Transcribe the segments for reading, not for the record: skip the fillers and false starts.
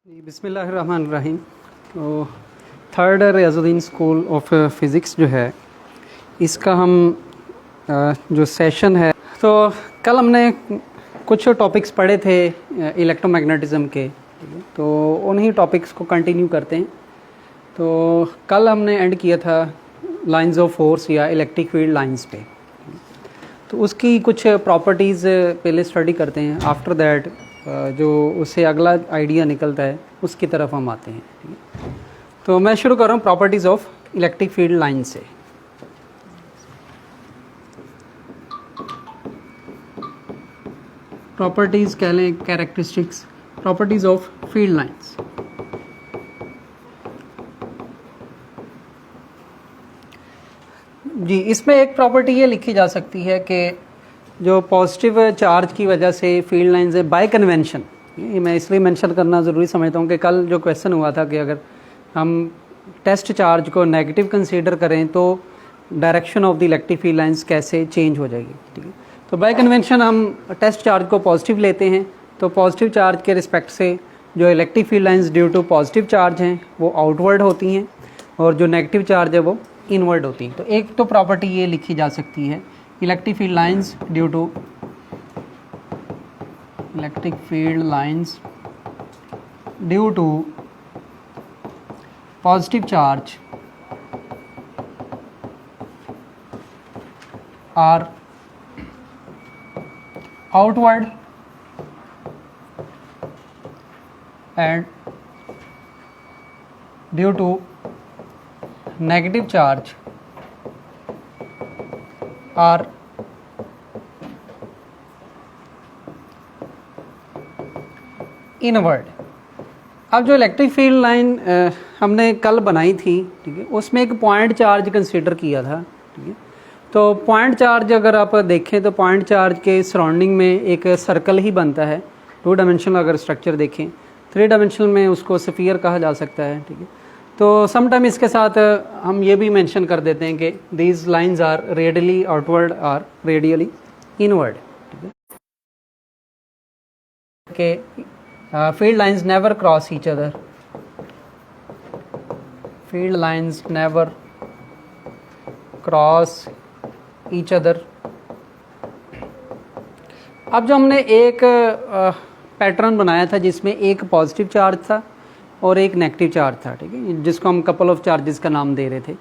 बिस्मिल्लाहिर्रहमानिर्रहीम। तो third Riyazuddin school of physics जो है इसका हम जो सेशन है, तो कल हमने कुछ टॉपिक्स पढ़े थे इलेक्ट्रोमैग्नेटिज़्म के, तो उन्हीं टॉपिक्स को कंटिन्यू करते हैं। तो कल हमने एंड किया था लाइंस ऑफ फोर्स या इलेक्ट्रिक फील्ड लाइंस पे, तो उसकी कुछ प्रॉपर्टीज़ पहले स्टडी करते हैं। आफ्टर दैट जो उससे अगला आइडिया निकलता है उसकी तरफ हम आते हैं। ठीक है, तो मैं शुरू कर रहा हूँ properties of electric field line से। प्रॉपर्टीज़ कह लें, characteristics, properties of field lines. जी, इसमें एक प्रॉपर्टी ये लिखी जा सकती है कि जो पॉजिटिव चार्ज की वजह से फील्ड लाइंस है बाय कन्वेंशन, ये मैं इसलिए मेंशन करना ज़रूरी समझता हूँ कि कल जो क्वेश्चन हुआ था कि अगर हम टेस्ट चार्ज को नेगेटिव कंसीडर करें तो direction of the electric field lines कैसे चेंज हो जाएगी। ठीक है, तो बाय कन्वेंशन हम टेस्ट चार्ज को पॉजिटिव लेते हैं, तो पॉजिटिव चार्ज के रिस्पेक्ट से जो electric field lines due to positive charge हैं वो आउटवर्ड होती हैं और जो नेगेटिव चार्ज है वो इनवर्ड होती हैं। तो एक तो प्रॉपर्टी ये लिखी जा सकती है, electric field lines due to electric field lines due to positive charge are outward and due to negative charge are inward. अब जो इलेक्ट्रिक फील्ड लाइन हमने कल बनाई थी, ठीक है, उसमें एक पॉइंट चार्ज कंसीडर किया था। ठीक है, तो पॉइंट चार्ज अगर आप देखें तो पॉइंट चार्ज के सराउंडिंग में एक सर्कल ही बनता है। 2 डायमेंशनल अगर स्ट्रक्चर देखें, 3 डायमेंशनल में उसको स्फीयर कहा जा सकता है। ठीक है, तो समटाइम इसके साथ हम ये भी मेंशन कर देते हैं कि these lines are radially outward और रेडियली इनवर्ड। के field lines never cross each other, field lines never cross each other। अब जो हमने एक पैटर्न बनाया था जिसमें एक पॉजिटिव चार्ज था और एक नेगेटिव चार्ज था, ठीक है, जिसको हम कपल ऑफ चार्जेस का नाम दे रहे थे।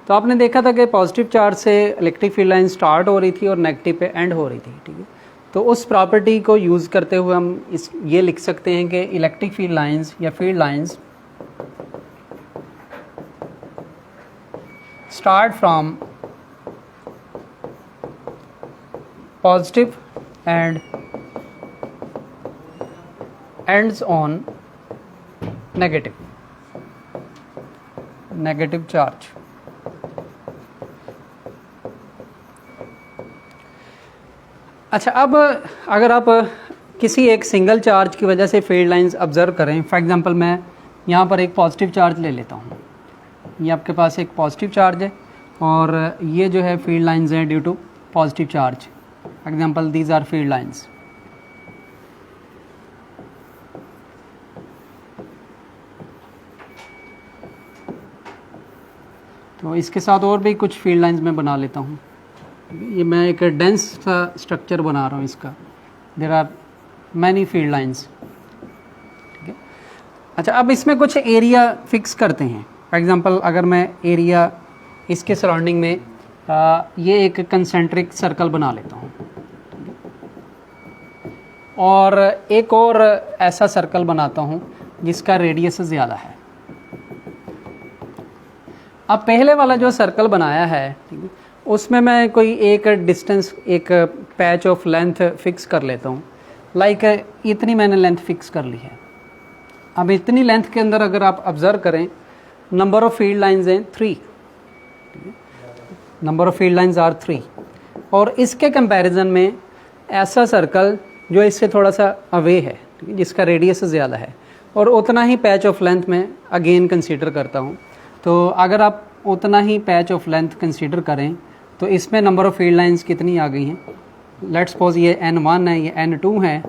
तो आपने देखा था कि पॉजिटिव चार्ज से इलेक्ट्रिक फील्ड लाइन स्टार्ट हो रही थी और नेगेटिव पे एंड हो रही थी। ठीक है, तो उस प्रॉपर्टी को यूज़ करते हुए हम ये लिख सकते हैं कि इलेक्ट्रिक फील्ड लाइंस या field lines start from positive and ends on negative charge. अच्छा, अब अगर आप किसी एक सिंगल चार्ज की वजह से फील्ड लाइंस ऑब्जर्व करें, फॉर एग्जांपल मैं यहाँ पर एक पॉजिटिव चार्ज ले लेता हूँ, ये आपके पास एक पॉजिटिव चार्ज है और ये जो है फील्ड लाइंस हैं due to positive charge. For example these are field lines. तो इसके साथ और भी कुछ फील्ड लाइंस मैं बना लेता हूँ। ये मैं एक डेंस सा स्ट्रक्चर बना रहा हूँ इसका, there are many field lines. ठीक है, अच्छा, अब इसमें कुछ एरिया फिक्स करते हैं। फॉर एग्जांपल अगर मैं एरिया इसके सराउंडिंग में ये एक कंसेंट्रिक सर्कल बना लेता हूँ और एक और ऐसा सर्कल बनाता हूँ जिसका रेडियस ज़्यादा है। अब पहले वाला जो सर्कल बनाया है, ठीक है, उसमें मैं कोई एक डिस्टेंस, एक पैच ऑफ लेंथ फिक्स कर लेता हूँ। लाइक इतनी मैंने लेंथ फिक्स कर ली है। अब इतनी लेंथ के अंदर अगर आप ऑब्ज़र्व करें, नंबर ऑफ़ फील्ड लाइंस हैं 3, number of field lines are 3, और इसके कंपैरिजन में ऐसा सर्कल जो इससे थोड़ा सा अवे है, जिसका रेडियस ज़्यादा है, और उतना ही पैच ऑफ लेंथ में अगेन कंसीडर करता हूँ। तो अगर आप उतना ही पैच ऑफ लेंथ कंसीडर करें तो इसमें नंबर ऑफ़ फील्ड लाइंस कितनी आ गई हैं? लेट्स सपोज ये N1 है, ये N2 है,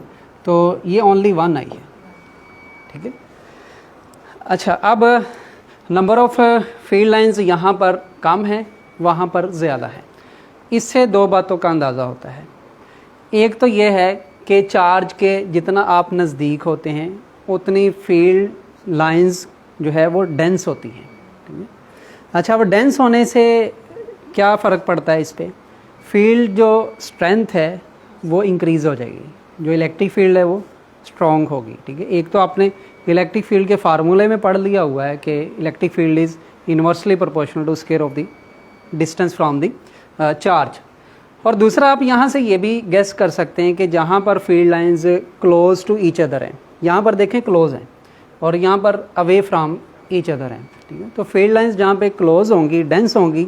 तो ये ओनली 1 आई है। ठीक है, अच्छा, अब नंबर ऑफ़ फील्ड लाइंस यहाँ पर कम है, वहाँ पर ज़्यादा है। इससे दो बातों का अंदाज़ा होता है। एक तो ये है कि चार्ज के जितना आप नज़दीक होते हैं उतनी फील्ड लाइंस जो है वो डेंस होती हैं, ठीक है। अच्छा, वो डेंस होने से क्या फ़र्क पड़ता है इस पर? फील्ड जो स्ट्रेंथ है वो इंक्रीज़ हो जाएगी, जो इलेक्ट्रिक फील्ड है वो स्ट्रॉन्ग होगी, ठीक है। एक तो आपने इलेक्ट्रिक फील्ड के फार्मूले में पढ़ लिया हुआ है कि electric field is inversely proportional to square of the distance from the charge. और दूसरा आप यहाँ से ये भी गेस कर सकते हैं कि जहाँ पर field lines close to each other हैं, यहाँ पर देखें क्लोज हैं और यहाँ पर अवे फ्रॉम ईच अदर हैं, ठीक है। तो फील्ड लाइंस जहाँ पे क्लोज होंगी, डेंस होंगी,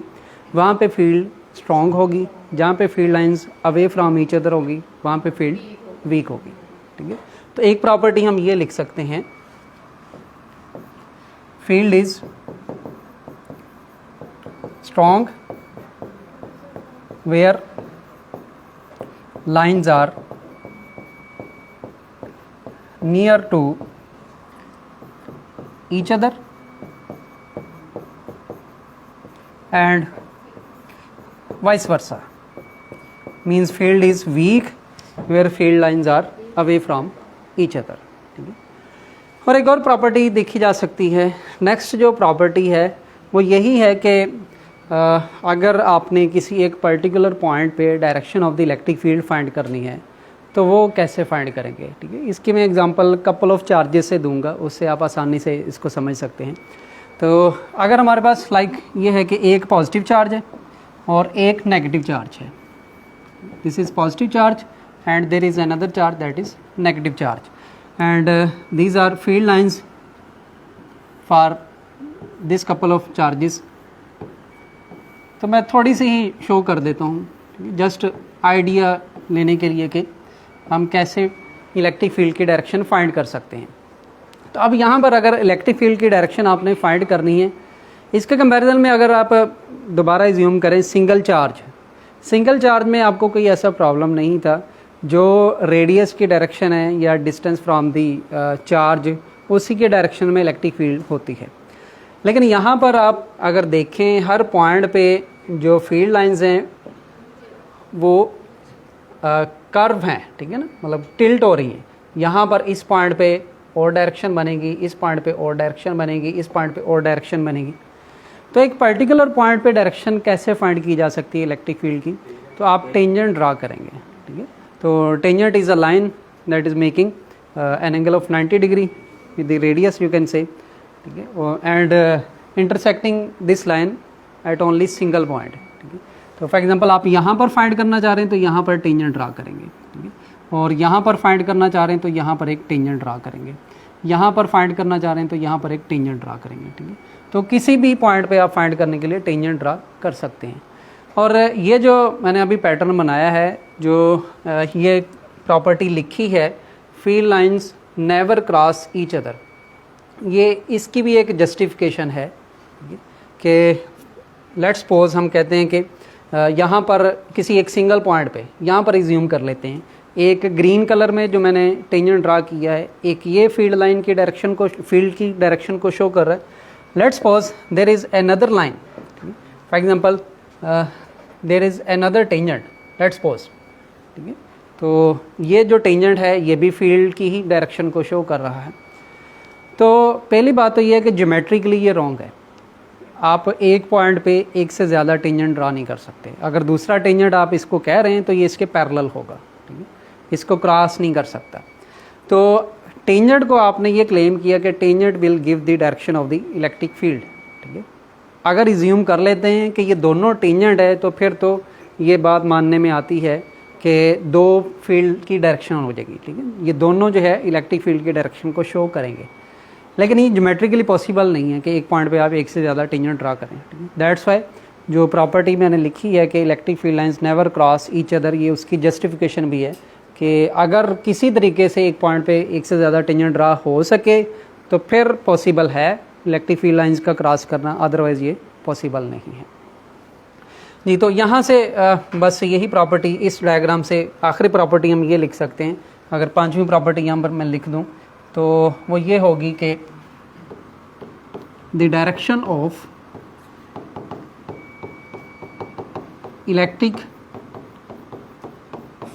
वहाँ पे फील्ड स्ट्रॉन्ग होगी। जहाँ पे field lines away from each other होगी वहाँ पे फील्ड वीक होगी, ठीक है। तो एक प्रॉपर्टी हम ये लिख सकते हैं, field is strong where lines are near to each other and vice versa, means field is weak where field lines are away from each other, ठीक है। और एक और प्रॉपर्टी देखी जा सकती है। नेक्स्ट जो प्रॉपर्टी है वो यही है कि अगर आपने किसी एक पर्टिकुलर पॉइंट पे direction of the electric field find करनी है तो वो कैसे फाइंड करेंगे, ठीक है। इसकी मैं एग्जांपल कपल ऑफ चार्जेस से दूंगा, उससे आप आसानी से इसको समझ सकते हैं। तो अगर हमारे पास ये है कि एक पॉजिटिव चार्ज है और एक नेगेटिव चार्ज है, this is positive charge and there is another charge that is negative charge and these are field lines for this couple of charges. तो मैं थोड़ी सी ही शो कर देता हूँ, जस्ट आइडिया लेने के लिए कि हम कैसे इलेक्ट्रिक फील्ड की डायरेक्शन फाइंड कर सकते हैं। तो अब यहाँ पर अगर इलेक्ट्रिक फील्ड की डायरेक्शन आपने फाइंड करनी है, इसके कंपैरिजन में अगर आप दोबारा एज्यूम करें सिंगल चार्ज में आपको कोई ऐसा प्रॉब्लम नहीं था, जो रेडियस की डायरेक्शन है या डिस्टेंस फ्रॉम दी चार्ज उसी के डायरेक्शन में इलेक्ट्रिक फील्ड होती है। लेकिन यहाँ पर आप अगर देखें हर पॉइंट पे जो फील्ड लाइंस हैं वो कर्व हैं, ठीक है ना, मतलब टिल्ट हो रही हैं। यहाँ पर इस पॉइंट पे और डायरेक्शन बनेगी, इस पॉइंट पे और डायरेक्शन बनेगी, इस पॉइंट पे और डायरेक्शन बनेगी। तो एक पर्टिकुलर पॉइंट पे डायरेक्शन कैसे फाइंड की जा सकती है इलेक्ट्रिक फील्ड की? तो आप टेंजेंट ड्रा करेंगे, ठीक है। तो tangent is a line that is making an angle of 90 degree with the radius you can से, ठीक है, and intersecting this line at only single point, ठीक है। तो फॉर एग्जांपल आप यहाँ पर फाइंड करना चाह रहे हैं तो यहाँ पर टेंजेंट ड्रा करेंगे, ठीक है। और यहाँ पर फाइंड करना चाह रहे हैं तो यहाँ पर एक टेंजेंट ड्रा करेंगे, यहाँ पर फाइंड करना चाह रहे हैं तो यहाँ पर एक टेंजेंट ड्रा करेंगे, ठीक है। तो किसी भी पॉइंट पे आप फाइंड करने के लिए टेंजेंट ड्रा कर सकते हैं। और ये जो मैंने अभी पैटर्न बनाया है, जो ये प्रॉपर्टी लिखी है field lines never cross each other, ये इसकी भी एक जस्टिफिकेशन है कि लेट्स सपोज हम कहते हैं कि यहाँ पर किसी एक सिंगल पॉइंट पे यहाँ पर एज्यूम कर लेते हैं, एक ग्रीन कलर में जो मैंने टेंजेंट ड्रा किया है, एक ये फील्ड लाइन की डायरेक्शन को, फील्ड की डायरेक्शन को शो कर रहा है। Let's suppose there is another line, for example there is another tangent, let's suppose, ठीक है। तो ये जो टेंजेंट है ये भी फील्ड की ही डायरेक्शन को शो कर रहा है। तो पहली बात तो ये है कि ज्योमेट्रिकली ये रॉन्ग है। आप एक पॉइंट पे एक से ज़्यादा टेंजेंट ड्रा नहीं कर सकते। अगर दूसरा टेंजेंट आप इसको कह रहे हैं तो ये इसके पैरेलल होगा, ठीक है, इसको क्रॉस नहीं कर सकता। तो टेंजेंट को आपने ये क्लेम किया कि tangent will give the direction of the electric field, ठीक है। अगर इज्यूम कर लेते हैं कि ये दोनों टेंजेंट है तो फिर तो ये बात मानने में आती है कि दो फील्ड की डायरेक्शन हो जाएगी, ठीक है। ये दोनों जो है इलेक्ट्रिक फील्ड की डायरेक्शन को शो करेंगे, लेकिन ये ज्योमेट्रिकली पॉसिबल नहीं है कि एक पॉइंट पे आप एक से ज़्यादा टेंजेंट ड्रा करें, ठीक है। दैट्स वाई जो प्रॉपर्टी मैंने लिखी है कि electric field lines never cross each other, ये उसकी जस्टिफिकेशन भी है कि अगर किसी तरीके से एक पॉइंट पे एक से ज़्यादा टेंजेंट ड्रा हो सके तो फिर पॉसिबल है इलेक्ट्रिक फील्ड लाइंस का क्रॉस करना, अदरवाइज़ ये पॉसिबल नहीं है जी। तो यहाँ से बस यही प्रॉपर्टी, इस डायग्राम से आखिरी प्रॉपर्टी हम ये लिख सकते हैं। अगर पांचवी प्रॉपर्टी यहाँ पर मैं लिख दूँ तो वो ये होगी कि the direction of electric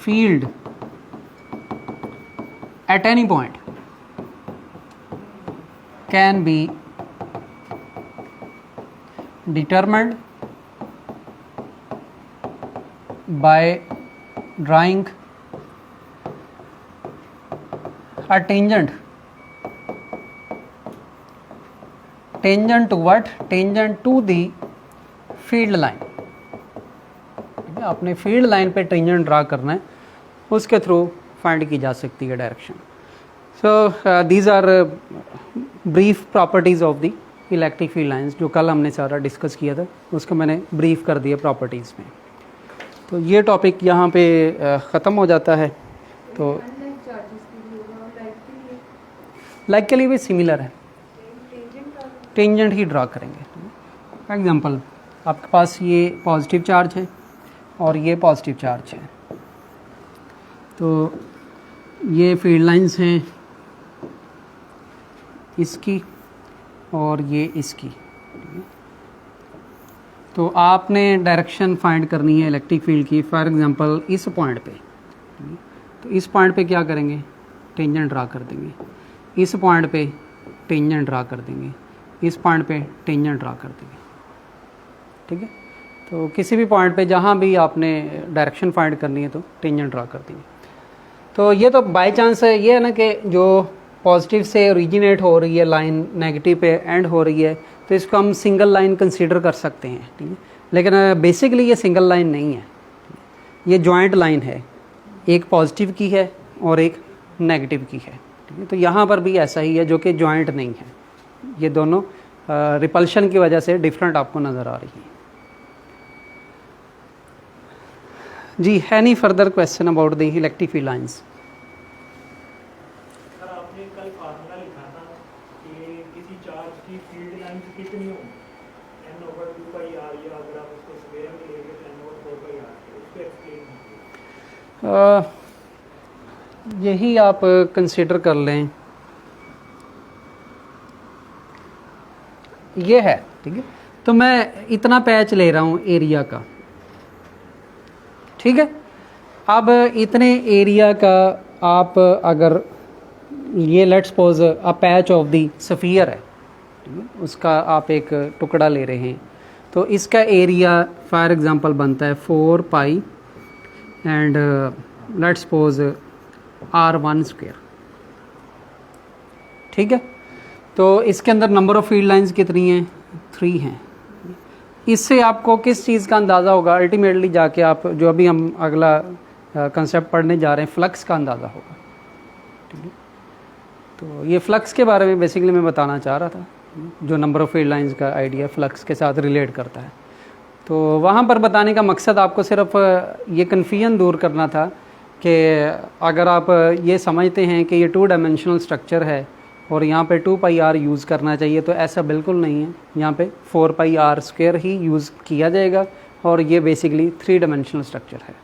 field at any point can be determined by drawing a tangent to what? Tangent to the field line. आपने फील्ड लाइन पे टेंजेंट ड्रा करना है, उसके थ्रू फाइंड की जा सकती है direction. So these are brief properties of the electric field lines, जो कल हमने सारा डिस्कस किया था, उसको मैंने ब्रीफ कर दिया प्रॉपर्टीज़ में. तो ये टॉपिक यहाँ पे ख़त्म हो जाता है. तो लाइक के लिए भी सिमिलर है, टेंजेंट ही ड्रा करेंगे. फॉर एग्जांपल आपके पास ये पॉजिटिव चार्ज है और ये पॉजिटिव चार्ज है, तो ये फील्ड लाइंस हैं इसकी और ये इसकी. तो आपने डायरेक्शन फाइंड करनी है इलेक्ट्रिक फील्ड की. फॉर एग्जांपल इस पॉइंट पे, तो इस पॉइंट पे क्या करेंगे? टेंजेंट ड्रा कर देंगे. इस पॉइंट पे टेंजेंट ड्रा कर देंगे. इस पॉइंट पे टेंजेंट ड्रा कर देंगे. ठीक है, तो किसी भी पॉइंट पे जहाँ भी आपने डायरेक्शन फाइंड करनी है तो टेंजेंट ड्रा कर देंगे. तो ये तो बाय चांस है, ये है ना कि जो पॉजिटिव से ओरिजिनेट हो रही है लाइन नेगेटिव पे एंड हो रही है, तो इसको हम सिंगल लाइन कंसीडर कर सकते हैं. ठीक है, लेकिन बेसिकली ये सिंगल लाइन नहीं है, ये जॉइंट लाइन है. एक पॉजिटिव की है और एक नेगेटिव की है. ठीक है, तो यहाँ पर भी ऐसा ही है, जो कि जॉइंट नहीं है. ये दोनों रिपल्शन की वजह से डिफरेंट आपको नज़र आ रही है. जी, any further question about the electric field lines? Sir आपने कल फार्मूला लिखा था कि किसी चार्ज की फील्ड लाइंस कितनी हो, n/2 या अगर आप उसको स्क्वायर में लेंगे तो n/4 उसको एक्सप्लेन कीजिए. यही आप कंसीडर कर लें, ये है. ठीक है, तो मैं इतना पैच ले रहा हूँ एरिया का. ठीक है, अब इतने एरिया का आप अगर ये let's suppose a patch of the sphere है, उसका आप एक टुकड़ा ले रहे हैं, तो इसका एरिया फॉर एग्जांपल बनता है 4 पाई एंड लेट्स सपोज r1². ठीक है, तो इसके अंदर नंबर ऑफ़ फील्ड लाइंस कितनी हैं? 3 हैं. इससे आपको किस चीज़ का अंदाज़ा होगा? अल्टीमेटली जाके आप जो अभी हम अगला कंसेप्ट पढ़ने जा रहे हैं, फ्लक्स का अंदाज़ा होगा. ठीक है, तो ये फ्लक्स के बारे में बेसिकली मैं बताना चाह रहा था, जो नंबर ऑफ़ फील्ड लाइंस का आइडिया फ्लक्स के साथ रिलेट करता है. तो वहाँ पर बताने का मकसद आपको सिर्फ ये कन्फ्यूजन दूर करना था कि अगर आप ये समझते हैं कि ये 2 डायमेंशनल स्ट्रक्चर है और यहाँ पे 2πr यूज़ करना चाहिए, तो ऐसा बिल्कुल नहीं है. यहाँ पे 4πr² ही यूज़ किया जाएगा और ये बेसिकली 3 डायमेंशनल स्ट्रक्चर है.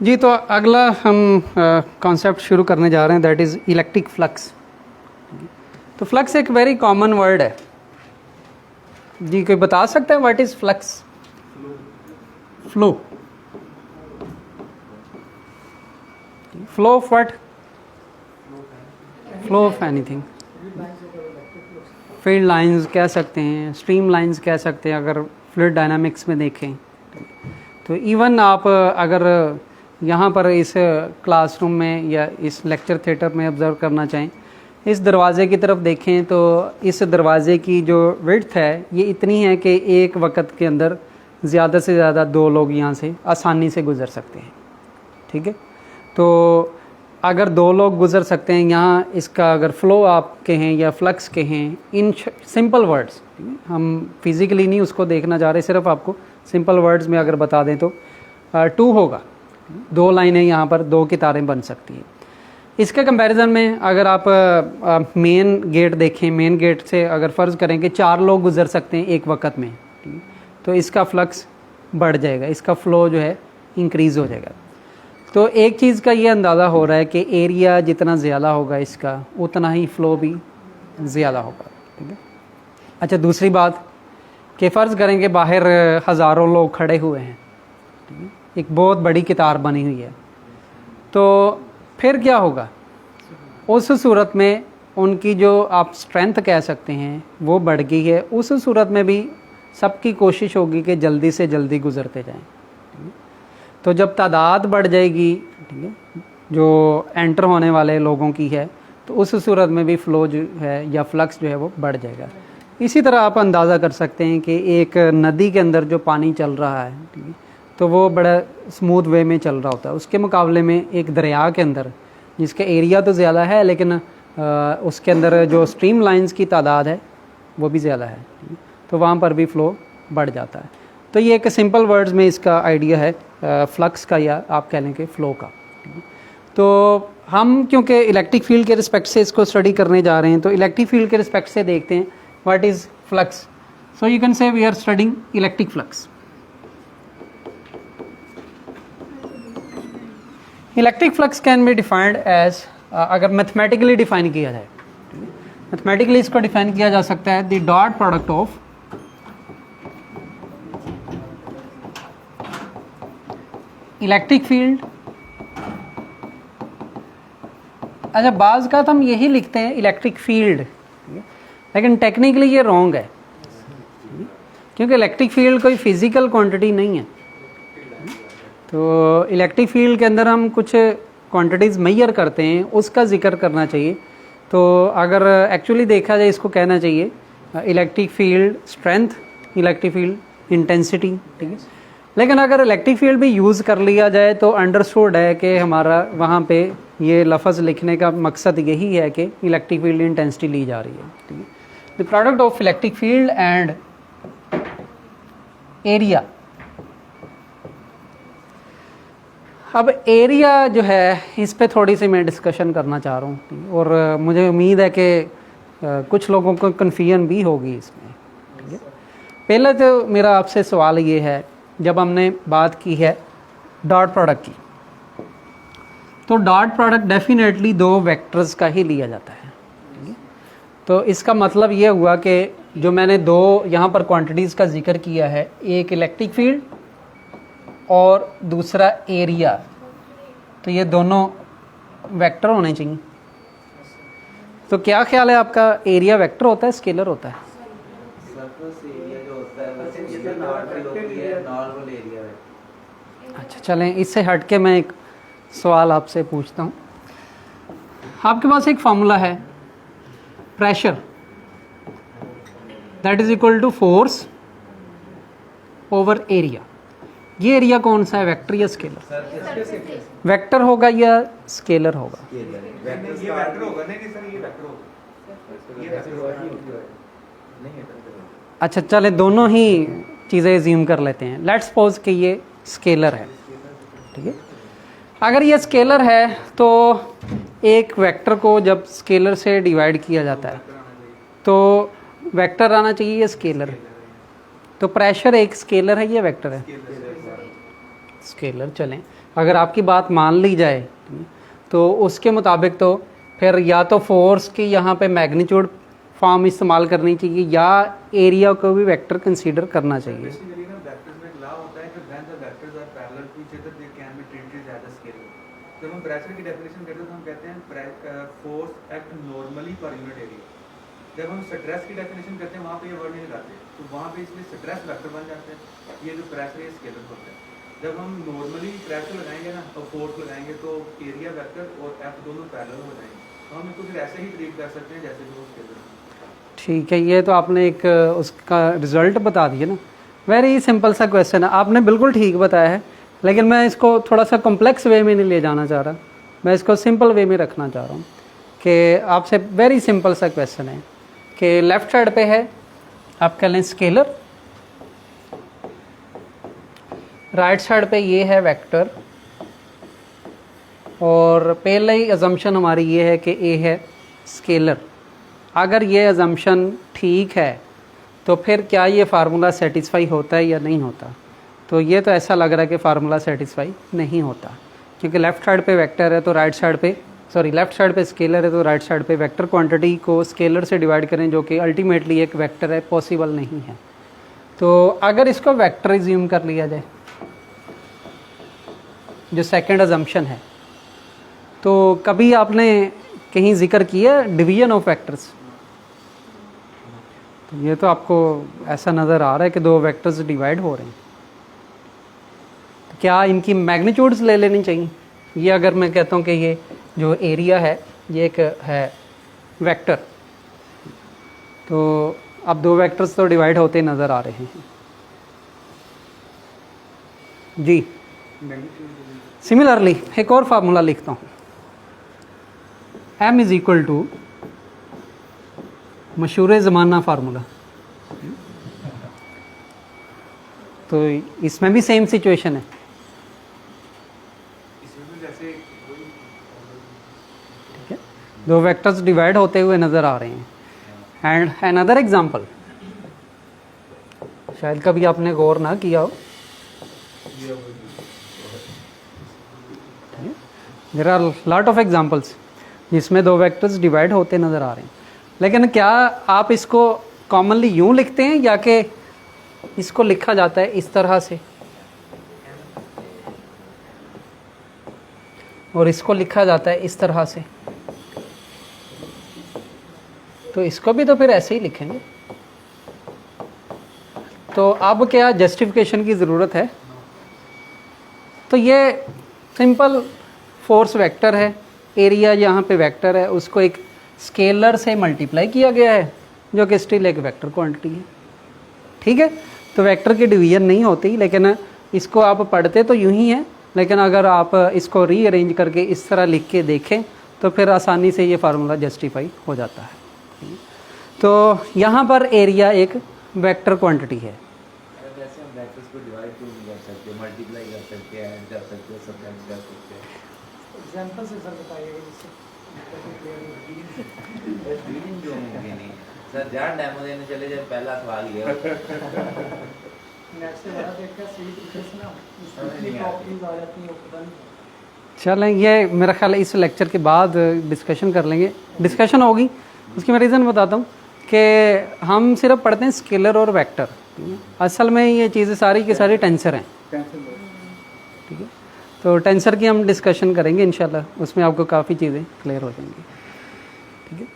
जी, तो अगला हम कॉन्सेप्ट शुरू करने जा रहे हैं, दैट इज़ इलेक्ट्रिक फ्लक्स. तो फ्लक्स एक वेरी कॉमन वर्ड है. जी, कोई बता सकता है what is flux? Flow. Flow of what? Flow of anything. Field lines कह सकते हैं, स्ट्रीम लाइंस कह सकते हैं अगर फ्लूइड डायनामिक्स में देखें. तो इवन आप अगर यहाँ पर इस क्लासरूम में या इस लेक्चर थिएटर में ऑब्ज़र्व करना चाहें, इस दरवाज़े की तरफ देखें, तो इस दरवाज़े की जो विड्थ है ये इतनी है कि एक वक्त के अंदर ज़्यादा से ज़्यादा 2 लोग यहाँ से आसानी से गुज़र सकते हैं. ठीक है, तो अगर 2 लोग गुज़र सकते हैं यहाँ, इसका अगर फ़्लो आप कहें या फ्लक्स कहें, इन सिंपल वर्ड्स, हम फिज़िकली नहीं उसको देखना चाह रहे, सिर्फ आपको सिंपल वर्ड्स में अगर बता दें तो 2 होगा. 2 लाइनें यहाँ पर 2 की तारें बन सकती हैं. इसके कंपैरिजन में अगर आप मेन गेट देखें, मेन गेट से अगर फ़र्ज़ करें कि 4 लोग गुज़र सकते हैं एक वक्त में, तो इसका फ्लक्स बढ़ जाएगा, इसका फ़्लो जो है इंक्रीज़ हो जाएगा. तो एक चीज़ का ये अंदाज़ा हो रहा है कि एरिया जितना ज़्यादा होगा इसका उतना ही फ़्लो भी ज़्यादा होगा, ठीक है। अच्छा, दूसरी बात कि फ़र्ज़ करें कि बाहर हज़ारों लोग खड़े हुए हैं, ठीक है, एक बहुत बड़ी कतार बनी हुई है, तो फिर क्या होगा? उस सूरत में उनकी जो आप स्ट्रेंथ कह सकते हैं वो बढ़ गई है। उस सूरत में भी सबकी कोशिश होगी कि जल्दी से जल्दी गुज़रते जाएं, ठीक है। तो जब तादाद बढ़ जाएगी, ठीक है, जो एंटर होने वाले लोगों की है, तो उस सूरत में भी फ़्लो जो है या फ्लक्स जो है वो बढ़ जाएगा। इसी तरह आप अंदाज़ा कर सकते हैं कि एक नदी के अंदर जो पानी चल रहा है, ठीक है, तो वो बड़ा स्मूथ वे में चल रहा होता है। उसके मुकाबले में एक दरिया के अंदर जिसका एरिया तो ज़्यादा है लेकिन उसके अंदर जो स्ट्रीम लाइंस की तादाद है वो भी ज़्यादा है, ठीक है, तो वहाँ पर भी फ़्लो बढ़ जाता है। तो ये एक सिंपल वर्ड्स में इसका आइडिया है फ्लक्स का, या आप कह लें कि फ़्लो का, ठीक है। तो हम क्योंकि इलेक्ट्रिक फील्ड के रिस्पेक्ट से इसको स्टडी करने जा रहे हैं, तो इलेक्ट्रिक फील्ड के रिस्पेक्ट से देखते हैं what is flux. So you can say we are studying electric flux. Electric flux can be defined as, अगर मैथमेटिकली डिफाइन किया जाए, मैथमेटिकली इसको डिफाइन किया जा सकता है the dot product of electric field. अच्छा, बाज़ का हम यही लिखते हैं इलेक्ट्रिक फील्ड, लेकिन टेक्निकली ये रॉन्ग है, क्योंकि इलेक्ट्रिक फील्ड कोई फिज़िकल क्वांटिटी नहीं है। तो इलेक्ट्रिक फील्ड के अंदर हम कुछ क्वांटिटीज़ मेजर करते हैं, उसका जिक्र करना चाहिए। तो अगर एक्चुअली देखा जाए, इसको कहना चाहिए electric field strength, electric field intensity, ठीक है। लेकिन अगर इलेक्ट्रिक फील्ड भी यूज़ कर लिया जाए तो अंडरस्टूड है कि हमारा वहाँ पे ये लफ्ज़ लिखने का मकसद यही है कि इलेक्ट्रिक फील्ड इंटेंसिटी ली जा रही है, ठीक है। The product of electric field and area. अब एरिया जो है इस पे थोड़ी सी मैं डिस्कशन करना चाह रहा हूँ, और मुझे उम्मीद है कि कुछ लोगों को कन्फ्यूजन भी होगी इसमें, ठीक है। पहले तो मेरा आपसे सवाल ये है, जब हमने बात की है डॉट प्रोडक्ट की, तो डॉट प्रोडक्ट डेफिनेटली दो वेक्टर्स का ही लिया जाता है, ठीक है। तो इसका मतलब ये हुआ कि जो मैंने दो यहाँ पर क्वांटिटीज़ का जिक्र किया है, एक इलेक्ट्रिक फील्ड और दूसरा एरिया, तो ये दोनों वेक्टर होने चाहिए। तो क्या ख्याल है आपका, एरिया वेक्टर होता है स्केलर होता है? अच्छा, चलें इससे हट के मैं एक सवाल आपसे पूछता हूँ। आपके पास एक फार्मूला है, pressure that is equal to force over area. ये एरिया कौन सा है, वेक्टर या स्केलर? वेक्टर होगा या स्केलर होगा? ये वेक्टर होगा नहीं सर, ये वेक्टर होगा, ये वेक्टर नहीं है। अच्छा, चले दोनों ही चीज़ें ज़्यूम कर लेते हैं। लेट्स सपोज कि ये स्केलर है, ठीक है। अगर ये स्केलर है तो एक वेक्टर को जब स्केलर से डिवाइड किया जाता है तो वेक्टर आना चाहिए या स्केलर? तो प्रेशर एक स्केलर है या वेक्टर है? स्केलर। चलें, अगर आपकी बात मान ली जाए तो उसके मुताबिक तो फिर या तो फोर्स की यहाँ पे मैग्नीट्यूड फॉर्म इस्तेमाल करनी चाहिए या एरिया को भी वेक्टर कंसीडर करना चाहिए। जब हम प्रेशर की डेफिनेशन करते हैं तो हम कहते हैं force act normally per unit area. जब हम स्ट्रेस की डेफिनेशन करते हैं वहाँ पे ये वर्ड नहीं लगाते, तो वहाँ पे इसलिए स्ट्रेस वेक्टर बन जाते हैं। ये जो प्रेशर है स्केलर होता है। जब हम नॉर्मली प्रेशर लगाएंगे ना और फोर्स लगाएंगे तो एरिया वेक्टर और एफ दोनों पैरेलल हो जाएंगे। तो हम इसको फिर ऐसे ही ट्रीट कर सकते हैं जैसे जो स्केलर। ठीक है, ये तो आपने एक उसका रिजल्ट बता दिया ना। वेरी सिंपल सा क्वेश्चन है, आपने बिल्कुल ठीक बताया है, लेकिन मैं इसको थोड़ा सा कॉम्प्लेक्स वे में नहीं ले जाना चाह रहा, मैं इसको सिंपल वे में रखना चाह रहा हूँ कि आपसे वेरी सिंपल सा क्वेश्चन है कि लेफ़्ट साइड पे है आप कह लें स्केलर, राइट साइड पे ये है वेक्टर, और पहले ही अजम्पशन हमारी ये है कि ए है स्केलर। अगर ये अजम्पशन ठीक है तो फिर क्या ये फार्मूला सेटिस्फाई होता है या नहीं होता? तो ये तो ऐसा लग रहा है कि फार्मूला सेटिस्फाई नहीं होता, क्योंकि लेफ़्ट साइड पे वेक्टर है तो राइट साइड पे लेफ़्ट साइड पे स्केलर है तो राइट साइड पे वेक्टर क्वांटिटी को स्केलर से डिवाइड करें जो कि अल्टीमेटली एक वेक्टर है, पॉसिबल नहीं है। तो अगर इसको वेक्टर एज्यूम कर लिया जाए, जो सेकंड अजम्पशन है, तो कभी आपने कहीं जिक्र किया डिवीजन ऑफ वेक्टर्स? तो ये तो आपको ऐसा नज़र आ रहा है कि दो वेक्टर्स डिवाइड हो रहे हैं, तो क्या इनकी मैग्नीट्यूड्स ले लेनी चाहिए? ये अगर मैं कहता हूँ कि ये जो एरिया है ये एक है वेक्टर, तो अब दो वेक्टर्स तो डिवाइड होते नज़र आ रहे हैं जी। सिमिलरली एक और फार्मूला लिखता हूँ, m इज़ इक्वल टू मशहूर ज़माना फार्मूला। तो इसमें भी सेम सिचुएशन है, ठीक है, दो वेक्टर्स डिवाइड होते हुए नज़र आ रहे हैं। एंड अनदर एग्जांपल, शायद कभी आपने गौर ना किया हो, there are lot of examples जिसमें दो वेक्टर्स डिवाइड होते नज़र आ रहे हैं। लेकिन क्या आप इसको कॉमनली यूं लिखते हैं या कि इसको लिखा जाता है इस तरह से और इसको लिखा जाता है इस तरह से? तो इसको भी तो फिर ऐसे ही लिखेंगे। तो अब क्या जस्टिफिकेशन की ज़रूरत है? तो ये सिंपल फोर्स वेक्टर है, एरिया यहाँ पे वेक्टर है, उसको एक स्केलर से मल्टीप्लाई किया गया है जो कि स्टिल एक वेक्टर क्वांटिटी है, ठीक है। तो वेक्टर की डिवीजन नहीं होती, लेकिन इसको आप पढ़ते तो यूं ही है, लेकिन अगर आप इसको रीअरेंज करके इस तरह लिख के देखें तो फिर आसानी से ये फार्मूला जस्टिफाई हो जाता है। तो यहाँ पर एरिया एक वेक्टर क्वांटिटी है। वैसे हम वेक्टर्स को डिवाइड क्यों नहीं कर सकते, मल्टीप्लाई कर सकते हैं, ऐड कर सकते हैं, सब्ट्रैक्ट कर सकते हैं? एग्जांपल से सर बताइएगा जिससे रीडिंग जो होंगे नहीं सर, ध्यान डेमो देने चले जाए, पहला सवाल ये नेट से ज़्यादा देखकर सही तरीके से ना इसकी प्रॉपर्टीज आ जाती हैं, वो पता नहीं। चलें, ये मेरा ख्याल है इस लेक्चर के बाद डिस्कशन कर लेंगे, डिस्कशन होगी। उसकी मैं रीज़न बताता हूँ कि हम सिर्फ पढ़ते हैं स्केलर और वेक्टर, असल में ये चीज़ें सारी की सारी टेंसर हैं, ठीक है। तो टेंसर की हम डिस्कशन करेंगे इंशाल्लाह, उसमें आपको काफ़ी चीज़ें क्लियर हो जाएंगी, ठीक है।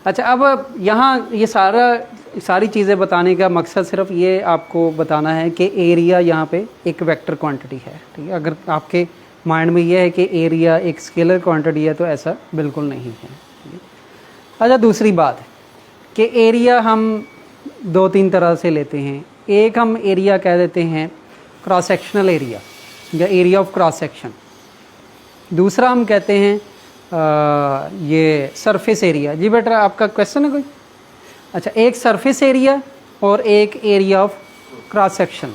अच्छा, अब यहाँ ये सारी चीज़ें बताने का मकसद सिर्फ ये आपको बताना है कि एरिया यहाँ पे एक वेक्टर क्वांटिटी है, ठीक है। अगर आपके माइंड में ये है कि एरिया एक स्केलर क्वांटिटी है तो ऐसा बिल्कुल नहीं है, ठीक है। अच्छा, दूसरी बात है कि एरिया हम दो तीन तरह से लेते हैं। एक हम एरिया कह देते हैं क्रॉस सेक्शनल एरिया या एरिया ऑफ क्रॉस सेक्शन। दूसरा हम कहते हैं ये सरफेस एरिया। जी बेटा, आपका क्वेश्चन है कोई? अच्छा, एक सरफेस एरिया और एक एरिया ऑफ क्रॉस सेक्शन,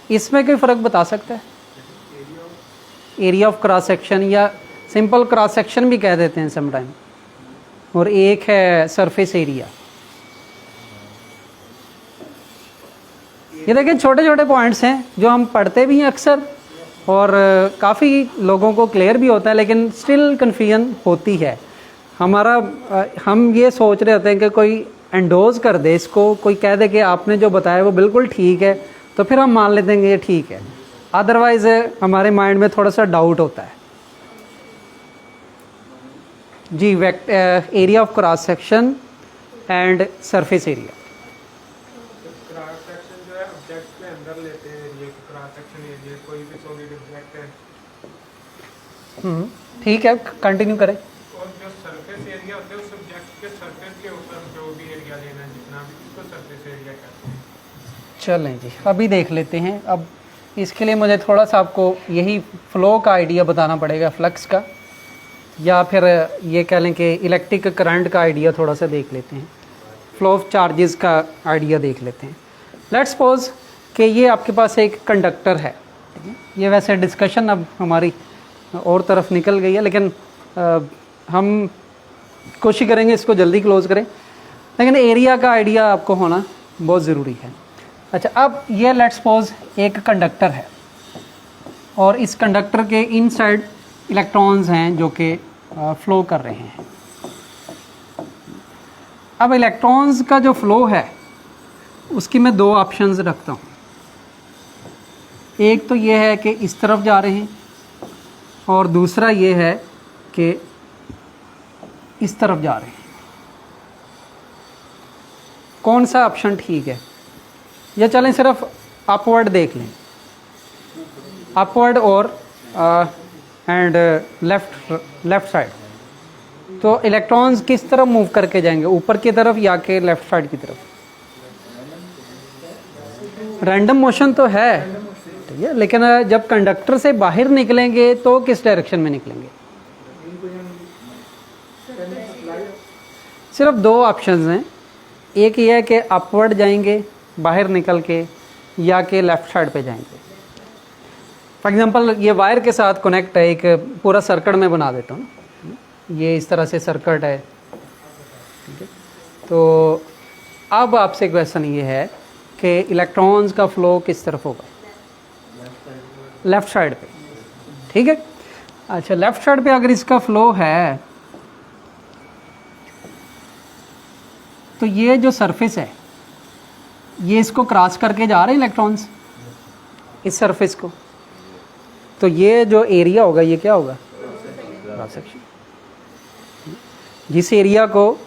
इसमें कोई फ़र्क बता सकता है? एरिया ऑफ क्रॉस सेक्शन या सिंपल क्रॉस सेक्शन भी कह देते हैं समटाइम, और एक है सरफेस एरिया। ये देखिए छोटे छोटे पॉइंट्स हैं जो हम पढ़ते भी हैं अक्सर और काफ़ी लोगों को क्लियर भी होता है, लेकिन स्टिल कन्फ्यूजन होती है हमारा। हम ये सोच रहे होते हैं कि कोई एंडोज कर दे इसको, कोई कह दे कि आपने जो बताया वो बिल्कुल ठीक है, तो फिर हम मान लेते हैं कि ये ठीक है। अदरवाइज़ हमारे माइंड में थोड़ा सा डाउट होता है। जी, area of cross section and surface area. Cross section जो है ऑब्जेक्ट के अंदर लेते हैं, ये क्रॉस सेक्शन एरिया कोई भी सॉलिड ऑब्जेक्ट है, ठीक है, कंटिन्यू करें। और जो सरफेस एरिया होता है उस ऑब्जेक्ट के सरफेस के ऊपर जो भी एरिया लेना है, जितना भी, उसको सरफेस एरिया कहते हैं। चलें जी, अभी देख लेते हैं। अब इसके लिए मुझे थोड़ा सा आपको यही फ़्लो का आइडिया बताना पड़ेगा, फ्लक्स का, या फिर ये कह लें कि इलेक्ट्रिक करंट का आइडिया थोड़ा सा देख लेते हैं, फ्लो ऑफ चार्जेस का आइडिया देख लेते हैं। लेट्स सपोज कि ये आपके पास एक कंडक्टर है, ठीक है। ये वैसे डिस्कशन अब हमारी और तरफ निकल गई है, लेकिन हम कोशिश करेंगे इसको जल्दी क्लोज़ करें, लेकिन एरिया का आइडिया आपको होना बहुत ज़रूरी है। अच्छा, अब ये लेट्स सपोज एक कंडक्टर है और इस कंडक्टर के इनसाइड इलेक्ट्रॉन्स हैं जो कि फ़्लो कर रहे हैं। अब इलेक्ट्रॉन्स का जो फ़्लो है उसकी मैं दो ऑप्शंस रखता हूँ। एक तो ये है कि इस तरफ जा रहे हैं और दूसरा ये है कि इस तरफ जा रहे हैं। कौन सा ऑप्शन ठीक है? या चलें सिर्फ अपवर्ड देख लें, अपवर्ड और एंड लेफ़्ट साइड। तो इलेक्ट्रॉन्स किस तरफ मूव करके जाएंगे, ऊपर की तरफ या कि लेफ़्ट साइड की तरफ? रैंडम मोशन तो है, ठीक है, लेकिन जब कंडक्टर से बाहर निकलेंगे तो किस डायरेक्शन में निकलेंगे? सिर्फ दो ऑप्शंस हैं, एक ये है कि अपवर्ड जाएंगे बाहर निकल के या कि लेफ़्ट साइड पे जाएंगे। फॉर एग्जांपल ये वायर के साथ कनेक्ट है, एक पूरा सर्किट में बना देता हूँ। ये इस तरह से सर्किट है, ठीक है। तो अब आपसे क्वेश्चन ये है कि इलेक्ट्रॉन्स का फ़्लो किस तरफ होगा? लेफ़्ट साइड पे, ठीक है। अच्छा, लेफ़्ट साइड पे अगर इसका फ़्लो है तो ये जो सरफेस है ये इसको क्रॉस करके जा रहे हैं इलेक्ट्रॉन्स, इस सरफेस को। तो ये जो एरिया होगा ये क्या होगा? Cross section. जिस एरिया को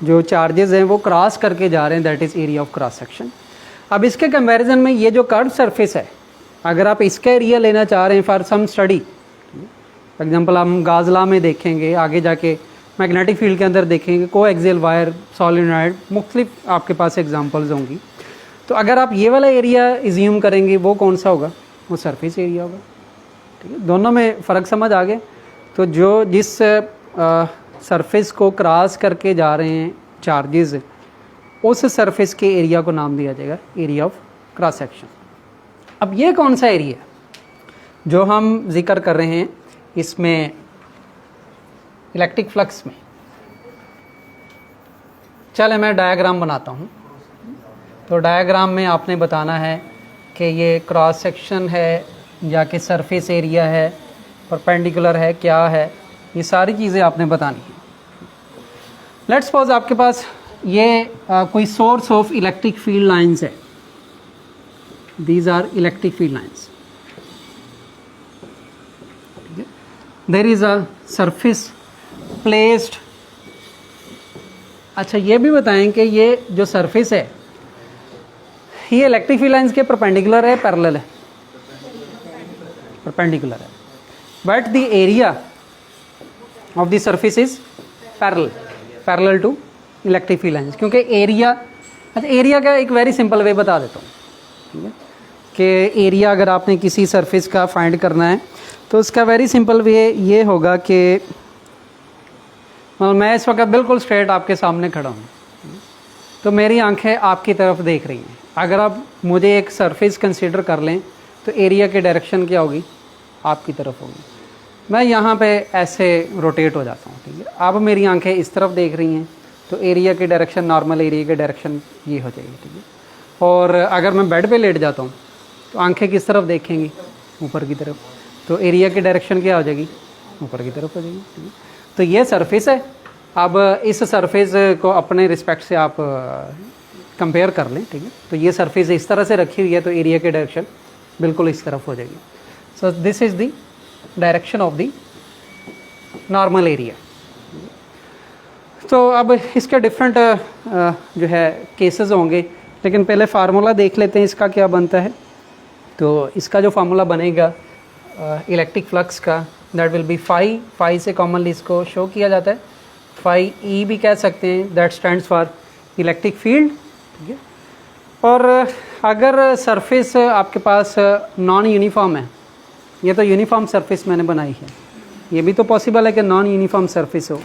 जो चार्जेस हैं वो क्रॉस करके जा रहे हैं, that is area of cross section. अब इसके कंपैरिजन में ये जो कर्व सरफेस है, अगर आप इसका एरिया लेना चाह रहे हैं for some study, for example हम गाजला में देखेंगे, आगे जाके मैग्नेटिक फील्ड के अंदर देखेंगे, को एक्सियल वायर, सॉलिनॉइड, मुख्तलिफ आपके पास एग्जांपल्स होंगी। तो अगर आप ये वाला एरिया इज्यूम करेंगे वो कौन सा होगा? वो सरफेस एरिया होगा, ठीक है। दोनों में फ़र्क समझ आ गया। तो जो जिस सरफेस को क्रॉस करके जा रहे हैं चार्जेस, उस सरफेस के एरिया को नाम दिया जाएगा एरिया ऑफ क्रॉस सेक्शन। अब ये कौन सा एरिया जो हम जिक्र कर रहे हैं इसमें इलेक्ट्रिक फ्लक्स में? चले मैं डायग्राम बनाता हूँ। तो डायग्राम में आपने बताना है कि ये क्रॉस सेक्शन है या कि सरफेस एरिया है, परपेंडिकुलर है, क्या है, ये सारी चीज़ें आपने बतानी है। लेट्स सपोज आपके पास ये कोई source of electric field lines है, these are electric field lines, there is a surface placed. अच्छा, ये भी बताएं कि ये जो सरफेस है ये इलेक्ट्रिक फील्ड लाइंस के परपेंडिकुलर है, पैरेलल है? परपेंडिकुलर है, but the area of the surface is parallel to electric field lines. क्योंकि एरिया, अच्छा एरिया का एक वेरी सिंपल वे बता देता हूँ, ठीक है, कि एरिया अगर आपने किसी सरफेस का फाइंड करना है तो उसका वेरी सिंपल वे ये होगा कि मैं इस वक्त बिल्कुल स्ट्रेट आपके सामने खड़ा हूँ, तो मेरी आंखें आपकी तरफ देख रही हैं। अगर आप मुझे एक सरफेस कंसीडर कर लें तो एरिया की डायरेक्शन क्या होगी? आपकी तरफ होगी। मैं यहाँ पे ऐसे रोटेट हो जाता हूँ, ठीक है। अब मेरी आंखें इस तरफ देख रही हैं तो एरिया की डायरेक्शन, नॉर्मल एरिया की डायरेक्शन ये हो जाएगी, ठीक है। और अगर मैं बेड पे लेट जाता हूँ तो आंखें किस तरफ देखेंगी? ऊपर की तरफ। तो एरिया की डायरेक्शन क्या हो जाएगी? ऊपर की तरफ हो जाएगी, ठीक है। तो ये सरफेस है। अब इस सरफेस को अपने रिस्पेक्ट से आप कंपेयर कर लें, ठीक है। तो ये सरफेस इस तरह से रखी हुई है तो एरिया की डायरेक्शन बिल्कुल इस तरफ हो जाएगी। So this is the direction of the normal area. तो अब इसके डिफरेंट जो है केसेस होंगे, लेकिन पहले फार्मूला देख लेते हैं इसका क्या बनता है। तो इसका जो फार्मूला बनेगा इलेक्ट्रिक फ्लक्स का, दैट विल बी फाई से कॉमनली इसको शो किया जाता है, फाई ई भी कह सकते हैं, that stands for electric field, ठीक है। और अगर सरफेस आपके पास नॉन यूनिफॉर्म है, ये तो यूनिफॉर्म सरफेस मैंने बनाई है, ये भी तो पॉसिबल है कि नॉन यूनिफॉर्म सरफेस हो,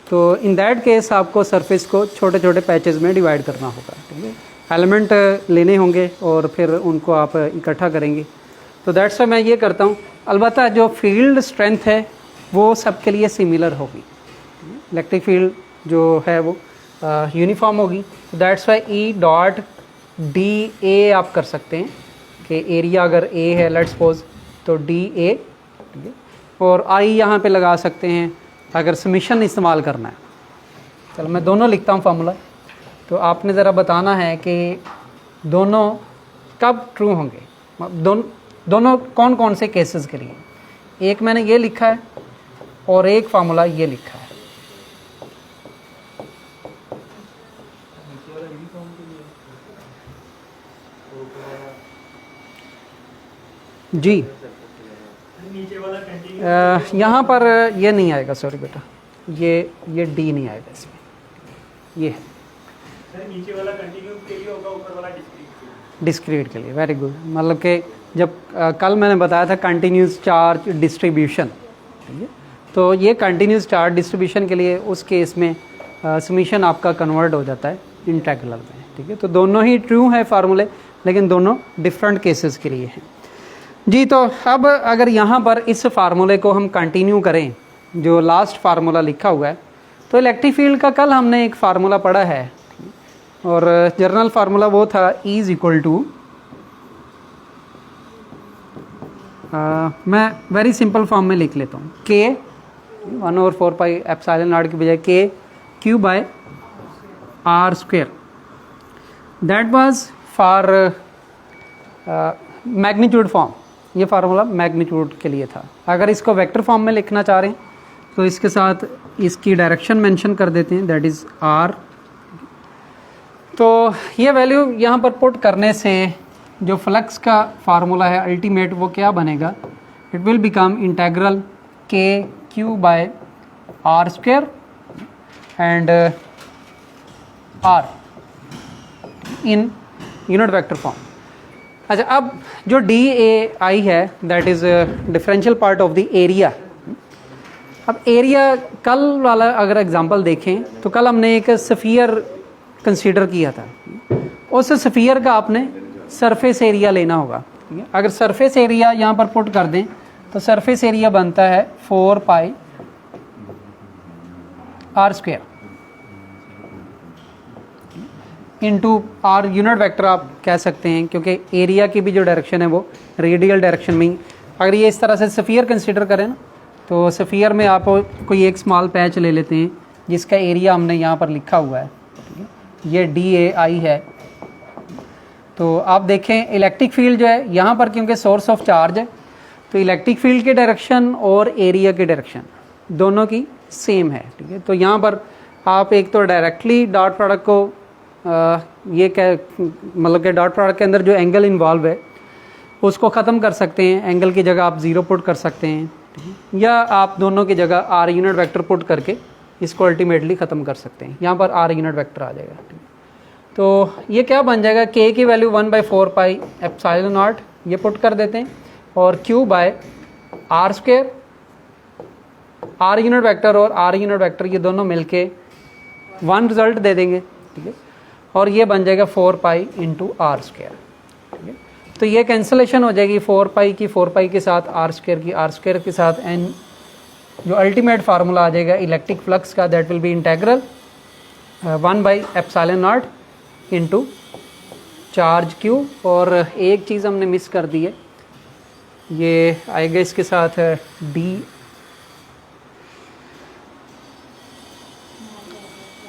तो इन दैट केस आपको सरफेस को छोटे छोटे पैचेस में डिवाइड करना होगा, ठीक है। एलिमेंट लेने होंगे और फिर उनको आप इकट्ठा करेंगे। तो दैट्स वाई मैं ये करता हूँ। अलबत्ता जो फील्ड स्ट्रेंथ है वो सबके लिए सिमिलर होगी, इलेक्ट्रिक फील्ड जो है वो यूनिफॉर्म होगी। तो that's why E dot D A आप कर सकते हैं कि एरिया अगर ए है लेट्स सपोज तो डी ए, ठीक है। और आई यहाँ पे लगा सकते हैं अगर समीशन इस्तेमाल करना है। चलो मैं दोनों लिखता हूँ फार्मूला, तो आपने ज़रा बताना है कि दोनों कब ट्रू होंगे, दोनों कौन कौन से केसेस के लिए। एक मैंने ये लिखा है और एक फार्मूला ये लिखा है। जी नीचे वाला कंटिन्यू यहाँ पर ये नहीं आएगा, सॉरी बेटा, ये डी नहीं आएगा इसमें, ये है सर नीचे वाला कंटिन्यू के लिए होगा, ऊपर वाला डिस्क्रीट। डिस्क्रीट के लिए। Very good. मतलब कि जब कल मैंने बताया था कंटिन्यूस चार्ज डिस्ट्रीब्यूशन, ठीक है, तो ये कंटिन्यूस चार्ज डिस्ट्रीब्यूशन के लिए उस केस में समीशन आपका कन्वर्ट हो जाता है इंटीग्रल में, ठीक है। तो दोनों ही ट्रू है फार्मूले, लेकिन दोनों डिफरेंट केसेस के लिए हैं। जी, तो अब अगर यहाँ पर इस फार्मूले को हम कंटिन्यू करें, जो लास्ट फार्मूला लिखा हुआ है, तो इलेक्ट्रिक फील्ड का कल हमने एक फार्मूला पढ़ा है और जनरल फार्मूला वो था E इज़ इक्वल टू, मैं वेरी सिंपल फॉर्म में लिख लेता हूँ, K 1/4 पाई एप्सिलॉन नॉट की बजाय K Q by R square. That was for magnitude form. ये फार्मूला मैग्नीट्यूड के लिए था। अगर इसको वेक्टर फॉर्म में लिखना चाह रहे हैं तो इसके साथ इसकी डायरेक्शन मेंशन कर देते हैं, दैट इज़ R। तो ये वैल्यू यहाँ पर पुट करने से जो फ्लक्स का फार्मूला है अल्टीमेट, वो क्या बनेगा, it will become integral K Q by R square and R in unit vector form. अच्छा, अब जो डी ए आई है that is differential part of the area. अब एरिया, कल वाला अगर एग्जांपल देखें तो कल हमने एक स्फीयर कंसीडर किया था, उस स्फीयर का आपने सरफेस एरिया लेना होगा, ठीक है। अगर सरफेस एरिया यहाँ पर पुट कर दें तो सरफेस एरिया बनता है 4 पाई R square into R unit vector आप कह सकते हैं, क्योंकि एरिया की भी जो डायरेक्शन है वो रेडियल डायरेक्शन में ही। अगर ये इस तरह से स्फीयर कंसीडर करें ना, तो स्फीयर में आप कोई एक स्मॉल पैच ले लेते हैं जिसका एरिया हमने यहाँ पर लिखा हुआ है, ठीक है। ये DAI है। तो आप देखें इलेक्ट्रिक फील्ड जो है यहाँ पर, क्योंकि सोर्स ऑफ चार्ज है, तो इलेक्ट्रिक फील्ड की डायरेक्शन और एरिया की डायरेक्शन दोनों की सेम है, ठीक है। तो यहाँ पर आप एक तो डायरेक्टली डॉट प्रोडक्ट को ये क्या, मतलब कि डॉट प्रोडक्ट के अंदर जो एंगल इन्वॉल्व है उसको ख़त्म कर सकते हैं, एंगल की जगह आप 0 पुट कर सकते हैं, ठीक है। या आप दोनों की जगह R यूनिट वेक्टर पुट करके इसको अल्टीमेटली ख़त्म कर सकते हैं। यहाँ पर R यूनिट वेक्टर आ जाएगा, ठीक है। तो ये क्या बन जाएगा, K की वैल्यू 1/4 पाई एप्सिलॉन नॉट ये पुट कर देते हैं, और Q by R square, R unit vector और R यूनिट वेक्टर ये दोनों मिलके 1 रिजल्ट दे देंगे, ठीक है। और ये बन जाएगा 4 पाई इंटू R स्क्वायर, ठीक है। तो ये कैंसलेशन हो जाएगी 4 पाई की 4 पाई के साथ, R स्क्वायर की R स्क्वायर के साथ, एंड जो अल्टीमेट फार्मूला आ जाएगा इलेक्ट्रिक फ्लक्स का, दैट विल बी इंटेग्रल 1/एप्सिलॉन नॉट इंटू चार्ज Q। और एक चीज़ हमने मिस कर दी है, ये आएगा इसके साथ D,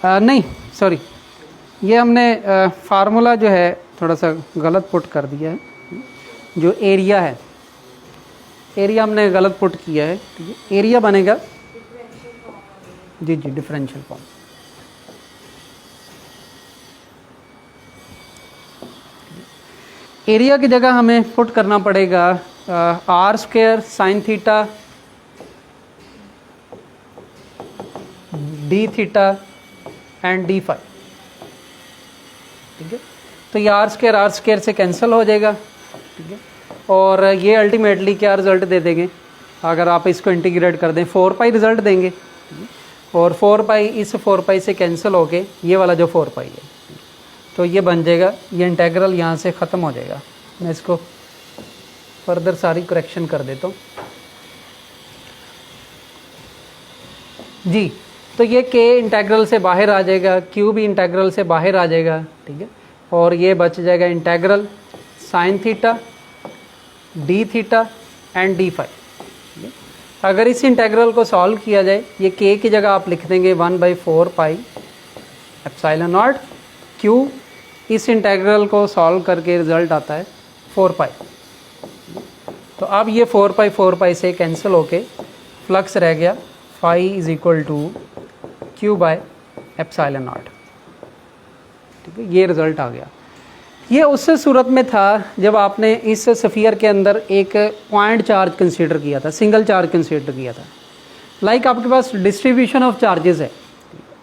नहीं सॉरी, ये हमने फार्मूला जो है थोड़ा सा गलत पुट कर दिया है। जो एरिया है, एरिया हमने गलत पुट किया है, ठीक है। एरिया बनेगा जी डिफरेंशियल फॉर्म। एरिया की जगह हमें पुट करना पड़ेगा R square sine theta D theta and D phi, ठीक है। तो ये R स्क्वायर से कैंसिल हो जाएगा, ठीक है। और ये अल्टीमेटली क्या रिजल्ट दे देंगे, अगर आप इसको इंटीग्रेट कर दें 4 पाई रिजल्ट देंगे, और 4 पाई इस 4 पाई से कैंसिल होके ये वाला जो 4 पाई है, तो ये बन जाएगा, ये इंटेग्रल यहाँ से ख़त्म हो जाएगा। मैं इसको फर्दर सारी करेक्शन कर देता हूँ जी। तो ये K इंटेग्रल से बाहर आ जाएगा, Q भी इंटेग्रल से बाहर आ जाएगा, ठीक है। और ये बच जाएगा integral sine theta D theta and D phi, ठीक है। अगर इस इंटेग्रल को सॉल्व किया जाए, ये k की जगह आप लिख देंगे 1/4 पाई एप्सिलॉन नॉट q। इस इंटेग्रल को सॉल्व करके रिजल्ट आता है 4 पाई। तो अब ये 4 पाई से कैंसिल होके फ्लक्स रह गया phi is equal to q by epsilon naught. ठीक है, ये रिज़ल्ट आ गया। ये उस सूरत में था जब आपने इस स्फीयर के अंदर एक पॉइंट चार्ज कंसीडर किया था, सिंगल चार्ज कंसीडर किया था। लाइक आपके पास डिस्ट्रीब्यूशन ऑफ चार्जेस है,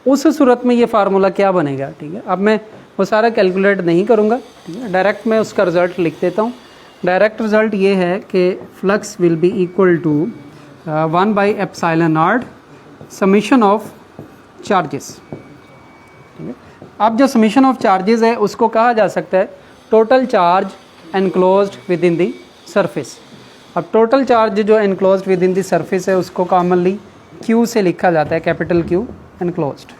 उस सूरत में ये फार्मूला क्या बनेगा। ठीक है, अब मैं वो सारा कैलकुलेट नहीं करूँगा। ठीक है, डायरेक्ट मैं उसका रिज़ल्ट लिख देता हूँ। डायरेक्ट रिज़ल्ट ये है कि flux will be equal to 1/एप्सिलॉन नॉट समीशन ऑफ चार्जेस। ठीक है, अब जो समीशन ऑफ चार्जेस है उसको कहा जा सकता है total charge enclosed within the surface. अब टोटल चार्ज जो enclosed within the surface है उसको कॉमनली Q से लिखा जाता है, कैपिटल Q एनक्लोज्ड। ठीक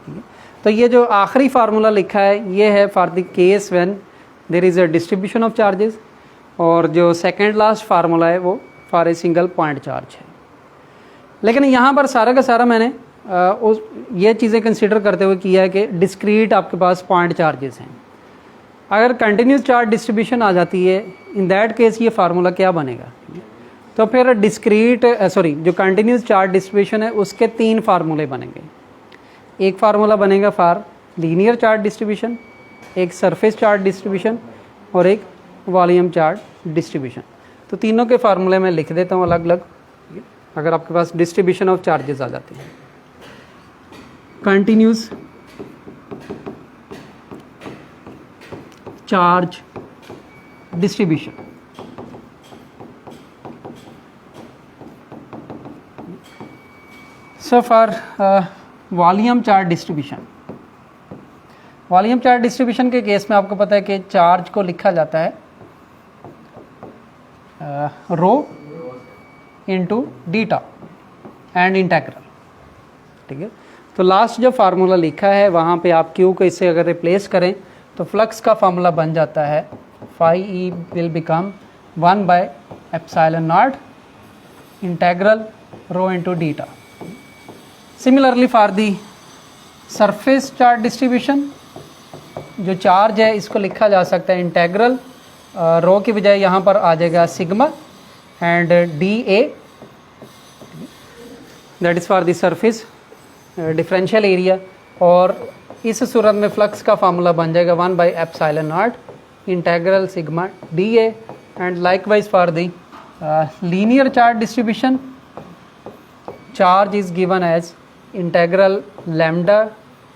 है, तो ये जो आखिरी फार्मूला लिखा है ये है for the case when there is a distribution of charges, और जो सेकेंड लास्ट फार्मूला है वो for a single point charge है। लेकिन यहाँ पर सारा का सारा मैंने ये चीज़ें कंसीडर करते हुए किया है कि डिस्क्रीट आपके पास पॉइंट चार्जेस हैं। अगर कंटिन्यूस चार्ज डिस्ट्रीब्यूशन आ जाती है, इन दैट केस ये फार्मूला क्या बनेगा। तो फिर डिस्क्रीट जो कंटिन्यूस चार्ज डिस्ट्रीब्यूशन है उसके 3 फार्मूले बनेंगे। एक फार्मूला बनेगा फॉर लीनियर चार्ज डिस्ट्रीब्यूशन, एक सरफेस चार्ज डिस्ट्रीब्यूशन और एक वॉल्यूम चार्ज डिस्ट्रीब्यूशन। तो तीनों के फार्मूले मैं लिख देता हूँ अलग अलग, अगर आपके पास डिस्ट्रीब्यूशन ऑफ चार्जेस आ जाते हैं। Continuous charge distribution, so for volume charge distribution, volume charge distribution के केस में आपको पता है कि चार्ज को लिखा जाता है रो इंटू डीटा एंड इंटेग्रल। ठीक है, तो लास्ट जो फार्मूला लिखा है वहाँ पे आप Q को इससे अगर रिप्लेस करें तो फ्लक्स का फार्मूला बन जाता है फाई ई विल बिकम 1/एप्सिलॉन नॉट इंटेग्रल रो इंटू डीटा। Similarly for the surface charge distribution, जो चार्ज है इसको लिखा जा सकता है इंटेग्रल रो की बजाय यहाँ पर आ जाएगा sigma and D A, that is for the surface differential area. और इस सूरत में फ्लक्स का फार्मूला बन जाएगा 1/एप्सिलॉन not integral sigma D A. And likewise for the linear charge distribution, charge is given as integral lambda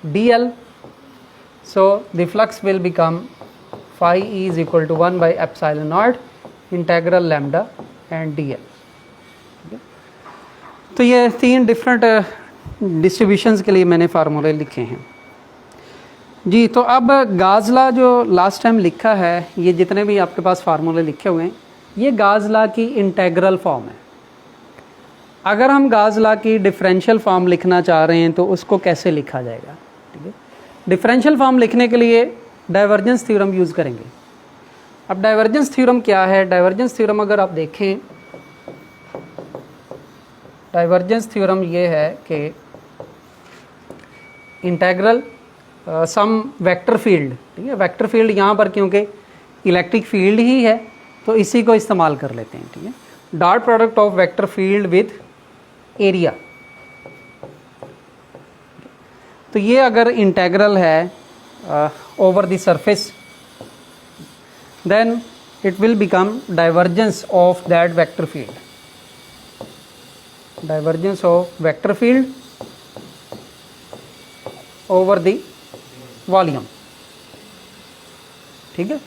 D L, so the flux will become phi E is equal to 1/एप्सिलॉन not integral lambda and D L. तो ये 3 different distributions के लिए मैंने फार्मूले लिखे हैं जी। तो अब गाज़ला जो लास्ट टाइम लिखा है, ये जितने भी आपके पास फार्मूले लिखे हुए हैं ये गाज़ला की इंटेग्रल फॉर्म है। अगर हम गाज़ला की डिफरेंशियल फॉर्म लिखना चाह रहे हैं तो उसको कैसे लिखा जाएगा। ठीक है, डिफरेंशियल फॉर्म लिखने के लिए डाइवर्जेंस थ्योरम यूज़ करेंगे। अब डाइवर्जेंस थ्योरम क्या है। डाइवर्जेंस थ्योरम अगर आप देखें, डाइवर्जेंस थ्योरम ये है कि इंटेग्रल सम वेक्टर फील्ड, ठीक है, वेक्टर फील्ड यहाँ पर क्योंकि इलेक्ट्रिक फील्ड ही है तो इसी को इस्तेमाल कर लेते हैं। ठीक है, dot product of vector field with area. तो ये अगर इंटेग्रल है over the surface, then it will become divergence of that vector field, divergence of vector field over the volume. ठीक है,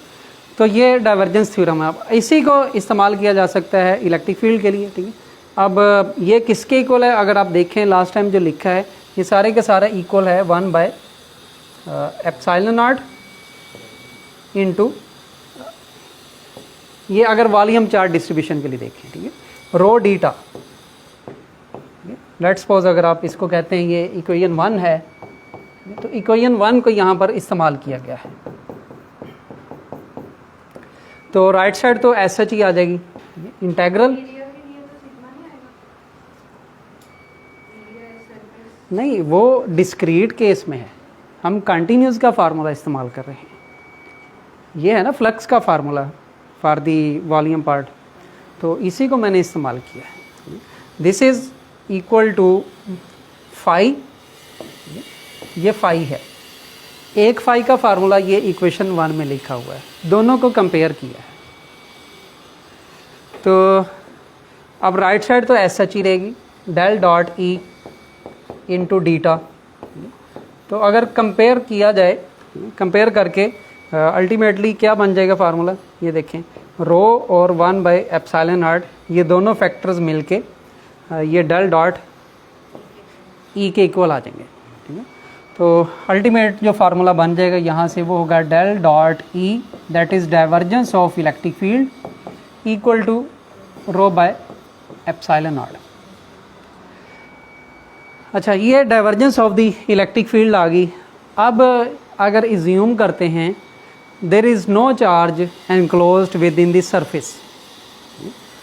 तो ये डाइवर्जेंस थ्योरम है। अब इसी को इस्तेमाल किया जा सकता है इलेक्ट्रिक फील्ड के लिए। ठीक है, अब ये किसके इक्वल है, अगर आप देखें लास्ट टाइम जो लिखा है ये सारे के सारे इक्वल है 1/एप्सिलॉन नॉट इंटू, ये अगर वॉल्यूम चार्ज डिस्ट्रीब्यूशन के लिए देखें, ठीक है, रो डीटा। लेट्स सपोज अगर आप इसको कहते हैं ये इक्वेशन 1 है, तो इक्वेशन 1 को यहाँ पर इस्तेमाल किया गया है। तो राइट साइड तो एस एच ही आ जाएगी, इंटेग्रल नहीं, वो डिस्क्रीट केस में है, हम कंटिन्यूस का फार्मूला इस्तेमाल कर रहे हैं। ये है ना फ्लक्स का formula for the volume part, तो इसी को मैंने इस्तेमाल किया है। This is equal to phi, ये फाई है, एक फाई का फार्मूला ये इक्वेशन 1 में लिखा हुआ है, दोनों को कंपेयर किया है। तो अब राइट साइड तो ऐसा ही रहेगी, डेल डॉट ई इंटू डीटा। तो अगर कंपेयर किया जाए, कंपेयर करके अल्टीमेटली क्या बन जाएगा फार्मूला, ये देखें, रो और 1/ε0, ये दोनों फैक्टर्स मिलके ये डेल डॉट ई के इक्वल आ जाएंगे, ठीक है। तो अल्टीमेट जो फार्मूला बन जाएगा यहाँ से वो होगा del dot E, that is divergence of electric field equal to ρ/ε0। अच्छा, ये divergence of the electric field आ गई। अब अगर इज्यूम करते हैं there is no charge enclosed within the surface.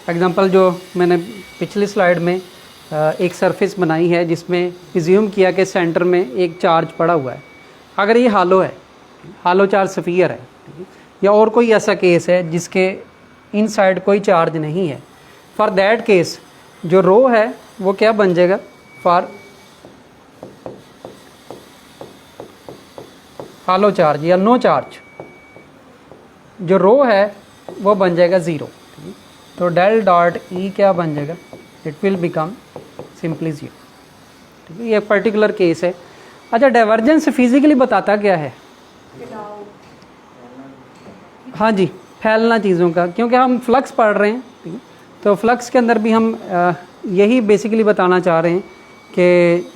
Example जो मैंने पिछली स्लाइड में एक सरफेस बनाई है जिसमें इज्यूम किया कि सेंटर में एक चार्ज पड़ा हुआ है। अगर ये हालो है, हालो चार्ज स्फीयर है, या और कोई ऐसा केस है जिसके इनसाइड कोई चार्ज नहीं है, फॉर दैट केस जो रो है वो क्या बन जाएगा, फॉर हालो चार्ज या नो चार्ज, जो रो है वो बन जाएगा 0। तो डेल डॉट ई क्या बन जाएगा, इट विल बिकम सिंपली 0, ठीक है। ये एक पर्टिकुलर केस है। अच्छा, डाइवर्जेंस फिजिकली बताता क्या है? हाँ जी, फैलना चीज़ों का, क्योंकि हम फ्लक्स पढ़ रहे हैं, ठीक है। तो फ्लक्स के अंदर भी हम यही बेसिकली बताना चाह रहे हैं कि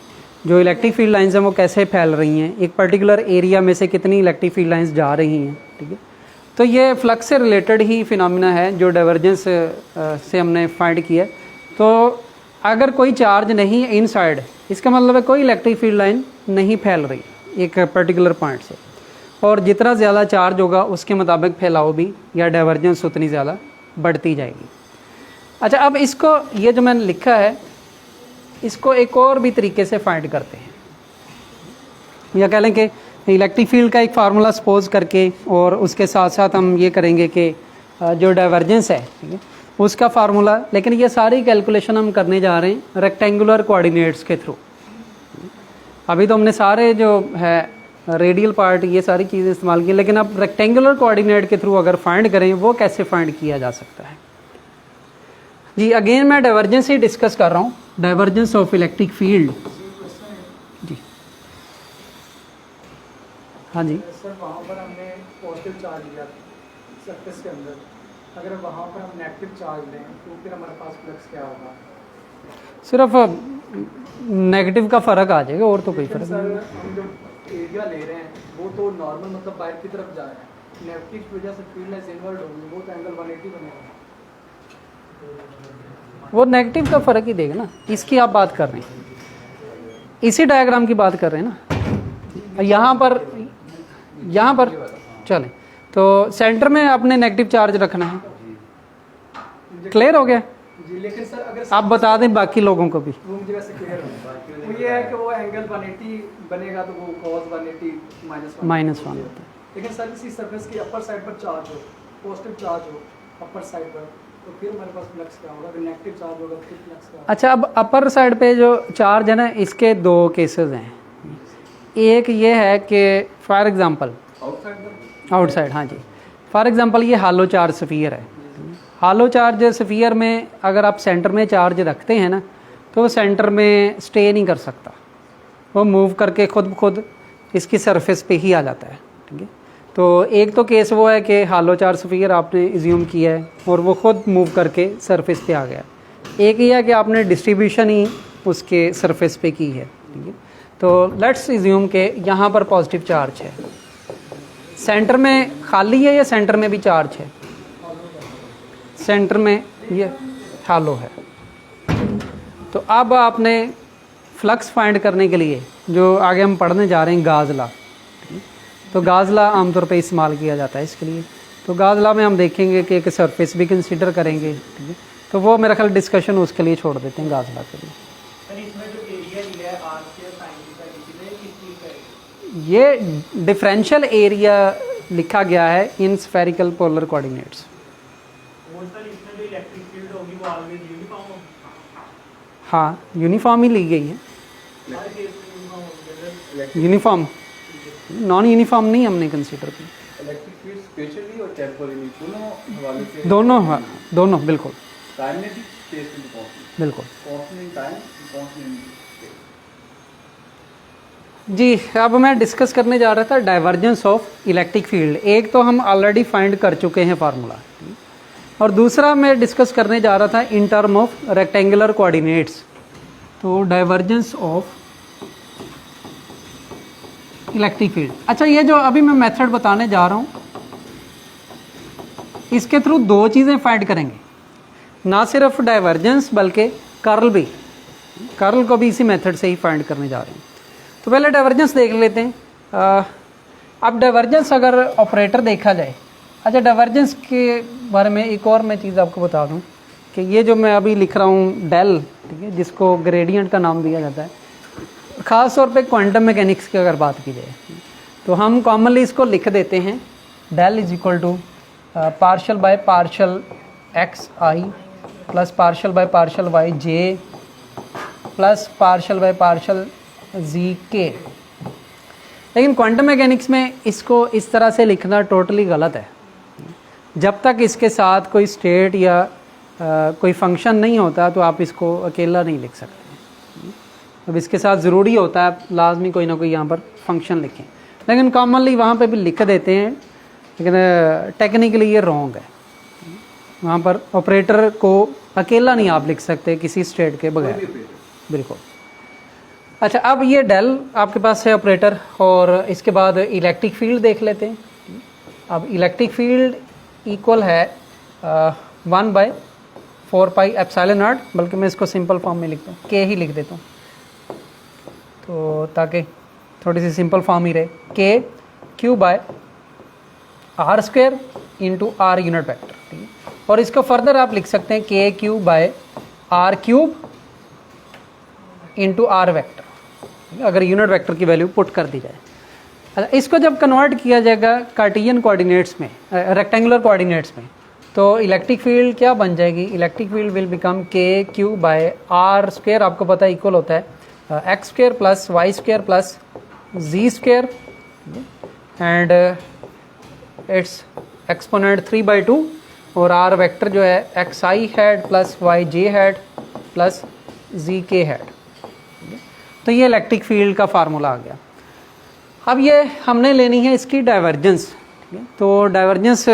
जो इलेक्ट्रिक फील्ड लाइंस हैं वो कैसे फैल रही हैं, एक पर्टिकुलर एरिया में से कितनी इलेक्ट्रिक फील्ड लाइंस जा रही हैं, ठीक है। तो ये फ्लक्स से रिलेटेड ही फिनोमिना है जो डाइवर्जेंस से हमने फाइंड किया। तो अगर कोई चार्ज नहीं है इनसाइड, इसका मतलब है कोई इलेक्ट्रिक फील्ड लाइन नहीं फैल रही एक पर्टिकुलर पॉइंट से, और जितना ज़्यादा चार्ज होगा उसके मुताबिक फैलाव भी या डाइवर्जेंस उतनी ज़्यादा बढ़ती जाएगी। अच्छा, अब इसको, ये जो मैंने लिखा है, इसको एक और भी तरीके से फाइंड करते हैं, या कह लें कि इलेक्ट्रिक फील्ड का एक फार्मूला सपोज करके, और उसके साथ साथ हम ये करेंगे कि जो डाइवर्जेंस है, ठीक है, उसका फार्मूला। लेकिन ये सारी कैलकुलेशन हम करने जा रहे हैं रेक्टेंगुलर कोऑर्डिनेट्स के थ्रू। अभी तो हमने सारे जो है रेडियल पार्ट, ये सारी चीज़ें इस्तेमाल की, लेकिन अब रेक्टेंगुलर कोऑर्डिनेट के थ्रू अगर फाइंड करें, वो कैसे फाइंड किया जा सकता है जी। अगेन मैं डाइवर्जेंस ही डिस्कस कर रहा हूँ, डाइवर्जेंस ऑफ इलेक्ट्रिक फील्ड जी। हाँ जी सर, वहाँ पर हमने पॉजिटिव चार्ज लिया सरफेस के अंदर, अगर वहाँ पर हम नेगेटिव चार्ज लें तो फिर हमारे पास फ्लक्स क्या होगा? सिर्फ नेगेटिव का फ़र्क आ जाएगा, और तो कोई फ़र्क सर, नहीं। हम जो एरिया ले रहे हैं वो तो नॉर्मल मतलब बाहर की तरफ जा रहे हैं, नेगेटिव की वजह से फील्ड लाइंस इनवर्ट होगी, वो तो एंगल 180 बनेगा। वो नेगेटिव का फ़र्क ही देगा ना, इसकी आप बात कर रहे हैं, इसी डायग्राम की बात कर रहे हैं ना। यहाँ पर चलें, तो सेंटर में आपने नेगेटिव चार्ज रखना है, क्लियर हो गया जी। लेकिन सर अगर आप बता दें बाकी लोगों को भी। वो मुझे वैसे क्लियर हो, वो ये है कि वो एंगल 180 बनेगा तो वो cos 180 -1 होता है। लेकिन सर इसी सरफेस की अपर साइड पर चार्ज हो, पॉजिटिव चार्ज हो अपर साइड पर, तो फिर हमारे पास फ्लक्स क्या होगा? अगर नेगेटिव चार्ज होगा फिर फ्लक्स क्या होगा? अच्छा, अब अपर साइड पे जो चार्ज है ना, इसके 2 केसेस हैं। एक ये है कि फॉर एग्जांपल आउटसाइड, हाँ जी, फॉर एग्जांपल ये हालो चार्ज स्फीयर है। हालो चार्ज स्फीयर में अगर आप सेंटर में चार्ज रखते हैं ना, तो वो सेंटर में स्टे नहीं कर सकता, वो मूव करके खुद ब खुद इसकी सरफेस पे ही आ जाता है, ठीक है। तो एक तो केस वो है कि हालो चार्ज स्फीयर आपने इज्यूम किया है और वो खुद मूव करके सरफेस पे आ गया। एक ये है कि आपने डिस्ट्रीब्यूशन ही उसके सरफेस पे की है, ठीक है। तो लेट्स इज्यूम के यहाँ पर पॉजिटिव चार्ज है, सेंटर में खाली है या सेंटर में भी चार्ज है? सेंटर में ये हालो है। तो अब आपने फ्लक्स फाइंड करने के लिए जो आगे हम पढ़ने जा रहे हैं, गाज़ लॉ, तो गाज़ लॉ आमतौर पे इस्तेमाल किया जाता है इसके लिए। तो गाज़ लॉ में हम देखेंगे कि एक सरफेस भी कंसीडर करेंगे, ठीक है। तो वो मेरा ख्याल डिस्कशन उसके लिए छोड़ देते हैं, गाज़ लॉ के लिए। सर, इसमें जो एरिया लिया है आर के ये डिफरेंशियल एरिया लिखा गया है इन स्फेरिकल पोलर कोऑर्डिनेट्स। वो सर इसमें जो इलेक्ट्रिक फील्ड होगी वो ऑलवेज यूनिफॉर्म होगी, हाँ यूनिफॉर्म ही ली गई है, हर केस में यूनिफॉर्म होगी। यूनिफॉर्म, नॉन यूनिफॉर्म नहीं हमने कंसीडर की। इलेक्ट्रिक फील्ड स्पेशली और टेम्पोरली दोनों हवाले से दोनों, हाँ दोनों बिल्कुल टाइम में भी स्पेस में भी बिल्कुल। Constant in time constant in space. जी अब मैं डिस्कस करने जा रहा था डाइवर्जेंस ऑफ इलेक्ट्रिक फील्ड। एक तो हम ऑलरेडी फाइंड कर चुके हैं फार्मूला, और दूसरा मैं डिस्कस करने जा रहा था in term of rectangular coordinates. तो डाइवर्जेंस ऑफ इलेक्ट्रिक फील्ड। अच्छा, ये जो अभी मैं मेथड बताने जा रहा हूँ इसके थ्रू दो चीज़ें फाइंड करेंगे, ना सिर्फ डाइवर्जेंस बल्कि कर्ल भी, कर्ल को भी इसी मेथड से ही फाइंड करने जा रहे हैं। तो पहले डाइवर्जेंस देख लेते हैं। अब डाइवर्जेंस अगर ऑपरेटर देखा जाए, अच्छा डाइवर्जेंस के बारे में एक और मैं चीज़ आपको बता दूं कि ये जो मैं अभी लिख रहा हूँ डेल, ठीक है, जिसको ग्रेडियंट का नाम दिया जाता है, ख़ास तौर पे क्वांटम मैकेनिक्स की अगर बात की जाए तो हम कॉमनली इसको लिख देते हैं del is equal to partial by partial X I plus partial by partial Y J plus partial by partial Z K. लेकिन क्वांटम मैकेनिक्स में इसको इस तरह से लिखना टोटली गलत है। जब तक इसके साथ कोई स्टेट या कोई फंक्शन नहीं होता तो आप इसको अकेला नहीं लिख सकते। अब इसके साथ ज़रूरी होता है लाजमी कोई ना कोई यहाँ पर फंक्शन लिखें, लेकिन कॉमनली वहाँ पे भी लिख देते हैं, लेकिन टेक्निकली ये रॉन्ग है। वहाँ पर ऑपरेटर को अकेला नहीं आप लिख सकते किसी स्टेट के बगैर, बिल्कुल। अच्छा, अब ये डेल आपके पास है ऑपरेटर, और इसके बाद इलेक्ट्रिक फील्ड देख लेते हैं। अब इलेक्ट्रिक फील्ड इक्वल है 1/4 पाई एप्सिलॉन नॉट, बल्कि मैं इसको सिंपल फॉर्म में लिखता हूँ, के ही लिख देता हूँ तो ताकि थोड़ी सी सिंपल फॉर्म ही रहे। K Q by R square into R unit vector, ठीक है। और इसको फर्दर आप लिख सकते हैं K Q by R cube into R vector, अगर यूनिट वेक्टर की वैल्यू पुट कर दी जाए। अच्छा, इसको जब कन्वर्ट किया जाएगा कार्टेशियन कोऑर्डिनेट्स में, रेक्टेंगुलर कोऑर्डिनेट्स में, तो इलेक्ट्रिक फील्ड क्या बन जाएगी? Electric field will become K Q by R square, आपको पता है इक्वल होता है X square plus Y square plus Z square, and its exponent 3/2, और आर वेक्टर जो है x I hat plus Y J hat plus Z K hat. तो ये इलेक्ट्रिक फील्ड का फार्मूला आ गया। अब ये हमने लेनी है इसकी डाइवर्जेंस, ठीक है। तो डाइवर्जेंस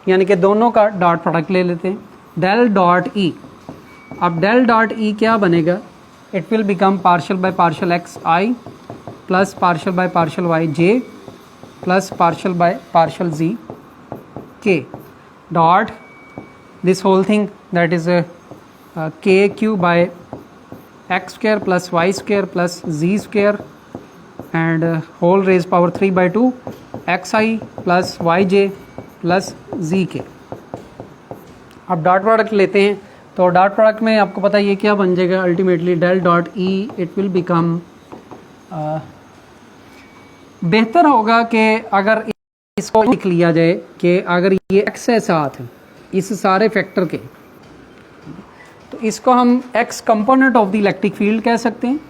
यानी कि दोनों का डॉट प्रोडक्ट ले लेते हैं, डेल डॉट ई। अब डेल डॉट ई क्या बनेगा? It will become partial by partial X I plus partial by partial Y J plus partial by partial Z K dot this whole thing that is K Q by X square plus Y square plus Z square and whole raise power 3/2 X I plus Y J plus Z K. अब dot product लेते हैं, तो dot product में आपको पता है ये क्या बन जाएगा ultimately, del dot E it will become, बेहतर होगा कि अगर इसको लिख लिया जाए कि अगर ये एक्स है साथ इस सारे फैक्टर के, तो इसको हम x component of the electric field कह सकते हैं,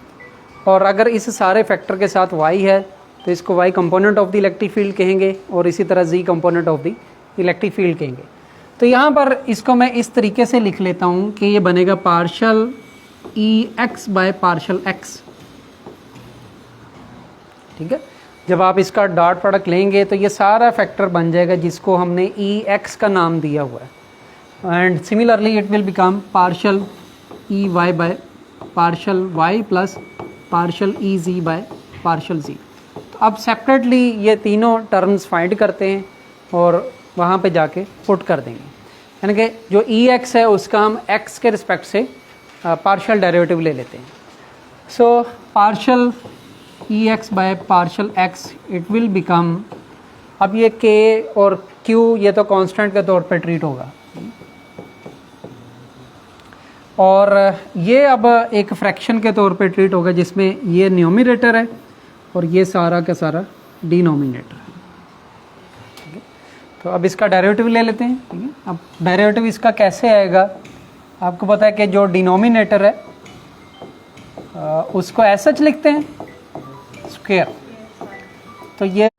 और अगर इस सारे फैक्टर के साथ वाई है तो इसको Y component of the electric field कहेंगे, और इसी तरह Z component of the electric field कहेंगे। तो यहाँ पर इसको मैं इस तरीके से लिख लेता हूँ कि ये बनेगा पार्शल ई एक्स बाय पार्शल एक्स, ठीक है। जब आप इसका डॉट प्रोडक्ट लेंगे तो ये सारा फैक्टर बन जाएगा जिसको हमने ई एक्स का नाम दिया हुआ है, and similarly it will become partial E Y by partial Y plus partial E Z by partial Z. तो अब सेपरेटली ये तीनों टर्म्स फाइंड करते हैं और वहाँ पे जाके पुट कर देंगे, यानी कि जो ई एक्स है उसका हम एक्स के रिस्पेक्ट से पार्शियल डेरिवेटिव ले लेते हैं। So partial E X by partial X it will become, अब ये के और क्यू ये तो कांस्टेंट के तौर पे ट्रीट होगा, और ये अब एक फ्रैक्शन के तौर पे ट्रीट होगा जिसमें ये न्यूमरेटर है और ये सारा का सारा डिनोमिनेटर है। ठीक है, तो अब इसका डेरिवेटिव ले लेते हैं। ठीक है, अब डेरिवेटिव इसका कैसे आएगा, आपको पता है कि जो डिनोमिनेटर है उसको ऐसा सच लिखते हैं स्क्वायर, तो ये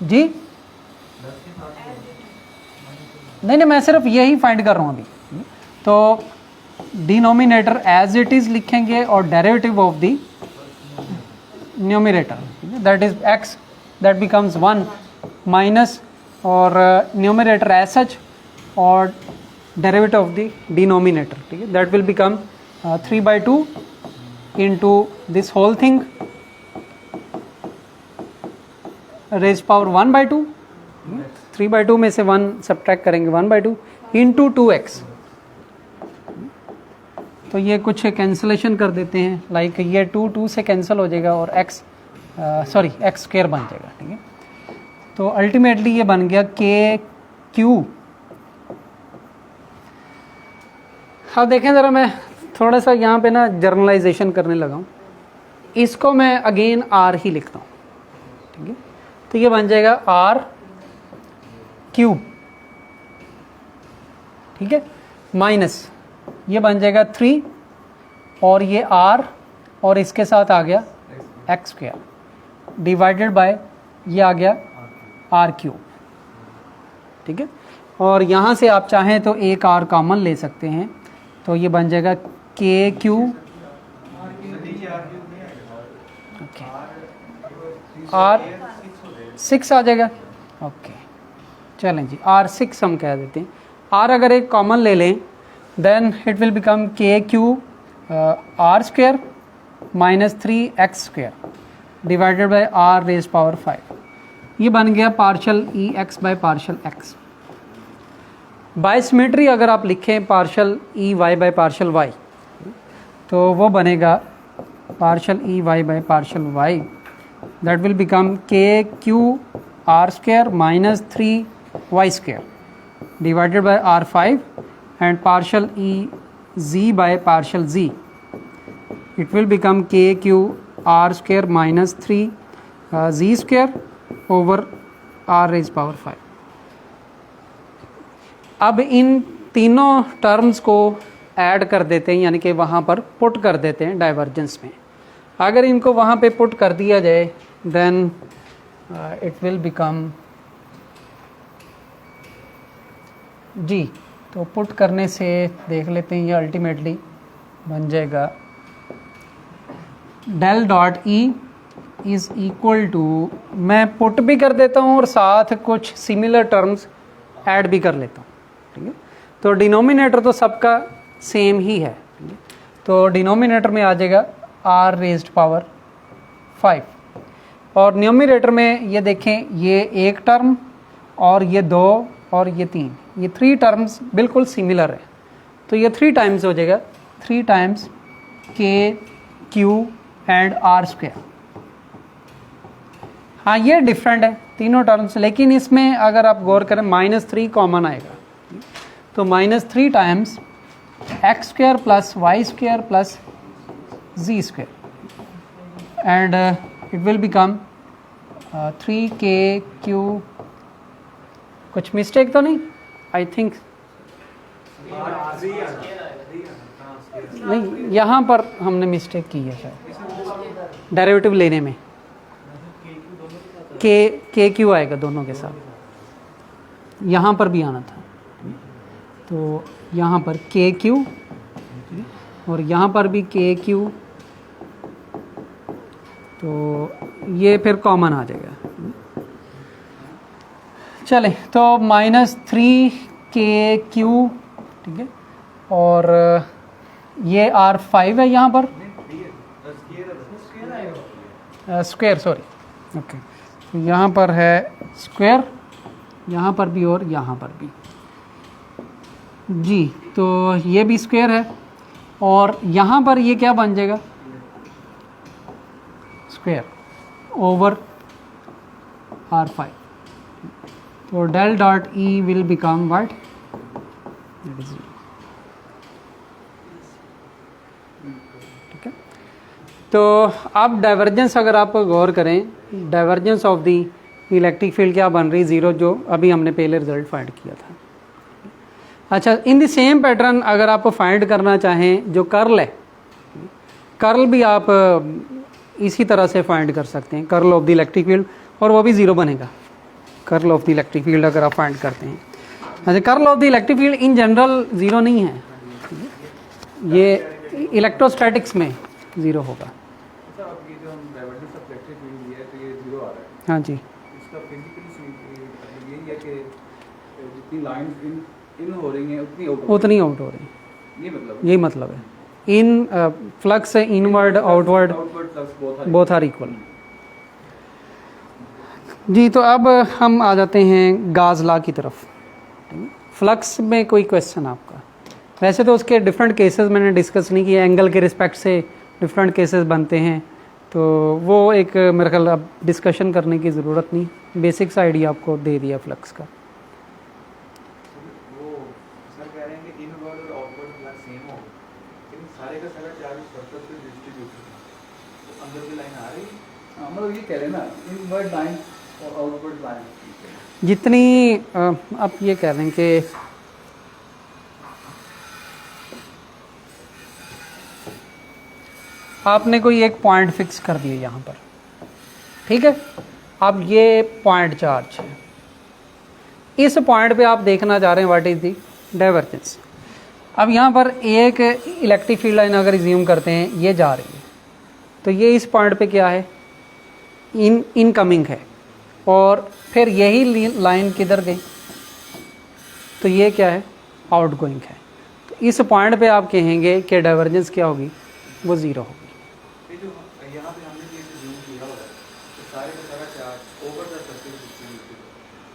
जी नहीं, मैं सिर्फ यही फाइंड कर रहा हूँ अभी। तो डिनोमिनेटर एज इट इज़ लिखेंगे और derivative of the numerator, that is x, that becomes 1 minus और न्यूमरेटर एज सच और डेरिवेटिव ऑफ द डिनोमिनेटर। ठीक है, that will become 3/2 into this whole thing raise power 1/2, 3/2 में से 1 सब्ट्रैक्ट करेंगे 1/2 into 2x। तो ये कुछ कैंसलेशन कर देते हैं, लाइक ये 2 से कैंसिल हो जाएगा और x स्क्वायर बन जाएगा। ठीक है, तो अल्टीमेटली ये बन गया KQ। अब देखें ज़रा, मैं थोड़ा सा यहाँ पे ना जर्नलाइजेशन करने लगा हूँ, इसको मैं अगेन R ही लिखता हूँ। ठीक है, तो ये बन जाएगा R3। ठीक है, माइनस ये बन जाएगा 3 और ये R और इसके साथ आ गया x स्क्वायर डिवाइडेड बाय ये आ गया R3। ठीक है, और यहाँ से आप चाहें तो एक R कॉमन ले सकते हैं, तो ये बन जाएगा KQ। ओके, R6 आ जाएगा। ओके, चलें जी, R6 हम कह देते हैं। R अगर एक कॉमन ले लें then it will become KQ R square minus 3x square divided by R raise power 5। ये बन गया partial EX by partial x। By symmetry अगर आप लिखें partial EY by partial y, तो वो बनेगा partial EY by partial y, that will become KQ R square minus 3y square divided by R5 and partial EZ by partial z, it will become KQ R square minus 3z square over R raised power 5। अब इन तीनों terms को add कर देते हैं, यानी कि वहाँ पर पुट कर देते हैं डाइवर्जेंस में। अगर इनको वहाँ पे पुट कर दिया जाए देन इट विल बिकम जी, तो पुट करने से देख लेते हैं, ये अल्टीमेटली बन जाएगा del dot E is equal to, मैं पुट भी कर देता हूँ और साथ कुछ सिमिलर टर्म्स ऐड भी कर लेता हूँ। ठीक है, तो डिनोमिनेटर तो सबका सेम ही है। ठीक है, तो डिनोमिनेटर में आ जाएगा R रेज्ड पावर 5 और न्यूमरेटर में ये देखें, ये एक टर्म और ये 2 और ये 3, ये 3 टर्म्स बिल्कुल सिमिलर है, तो ये 3 टाइम्स हो जाएगा, 3 times KQ and R square. हाँ, ये डिफरेंट है तीनों टर्म्स, लेकिन इसमें अगर आप गौर करें -3 कॉमन आएगा, तो -3 times x square plus y square plus z square and it will become 3KQ। कुछ मिस्टेक तो नहीं? आई थिंक नहीं, यहाँ पर हमने मिस्टेक की है शायद डेरिवेटिव लेने में। KQ आएगा दोनों के साथ, यहाँ पर भी आना था, तो यहाँ पर KQ और यहाँ पर भी KQ, तो ये फिर कॉमन आ जाएगा। चले, तो -3KQ। ठीक है, और ये R5 है यहाँ पर, स्क्वायर सॉरी, ओके, तो यहाँ पर है स्क्वायर, यहाँ पर भी और यहाँ पर भी जी, तो ये भी स्क्वायर है और यहाँ पर ये क्या बन जाएगा, स्क्वायर ओवर R5। तो del dot E will become what, तो अब डाइवर्जेंस अगर आप गौर करें, divergence of the electric field क्या बन रही, ज़ीरो, जो अभी हमने पहले रिजल्ट फाइंड किया था। अच्छा, इन द सेम पैटर्न अगर आप फाइंड करना चाहें जो कर्ल है, कर्ल भी आप इसी तरह से फाइंड कर सकते हैं, curl of the electric field, और वो भी ज़ीरो बनेगा। Curl of the electric field अगर आप फाइंड करते हैं, अच्छा, curl of the electric field in general zero नहीं है, ये इलेक्ट्रोस्टैटिक्स में ज़ीरो होगा। अच्छा, अब ये जो हम डाइवर्जेंस ऑफ इलेक्ट्रिक फील्ड लिया है तो ये 0 आ रहा है, हाँ जी, इसका फिजिकली मतलब यही है कि जितनी लाइंस इन हो रही हैं उतनी आउट हो रही है, ये मतलब यही मतलब है। Influx inward outward outward flux both are equal. जी, तो अब हम आ जाते हैं गाज लॉ की तरफ। फ्लक्स में कोई क्वेश्चन आपका? वैसे तो उसके डिफरेंट केसेस मैंने डिस्कस नहीं किए, एंगल के रिस्पेक्ट से डिफरेंट केसेस बनते हैं, तो वो एक मेरे ख्याल अब डिस्कशन करने की ज़रूरत नहीं, बेसिक्स आइडिया आपको दे दिया फ्लक्स का। वो सर कह रहे हैं कि इनवर्ड और आउटवर्ड फ्लक्स सेम हो, लेकिन सारे का सारा चार्ज सरफेस पे डिस्ट्रीब्यूट है, तो अंदर की लाइन आ रही है। हाँ, मतलब ये कह रहे हैं ना, इनवर्ड लाइन और आउटवर्ड लाइन जितनी आप ये कह रहे हैं कि आपने कोई एक पॉइंट फिक्स कर दिया यहाँ पर, ठीक है, अब ये पॉइंट चार्ज है, इस पॉइंट पे आप देखना चाह रहे हैं व्हाट इज दी डाइवर्जेंस। अब यहाँ पर एक इलेक्ट्रिक फील्ड लाइन अगर रिज्यूम करते हैं, ये जा रही है, तो ये इस पॉइंट पे क्या है, इनकमिंग है, और फिर यही लाइन किधर गई, तो ये क्या है, आउटगोइंग है। तो इस पॉइंट पे आप कहेंगे कि डाइवर्जेंस क्या होगी, वो ज़ीरो होगी। ये जो यहाँ पे हमने ये जूम किया हुआ है, तो सारे का सारा charge over the surface distributed है,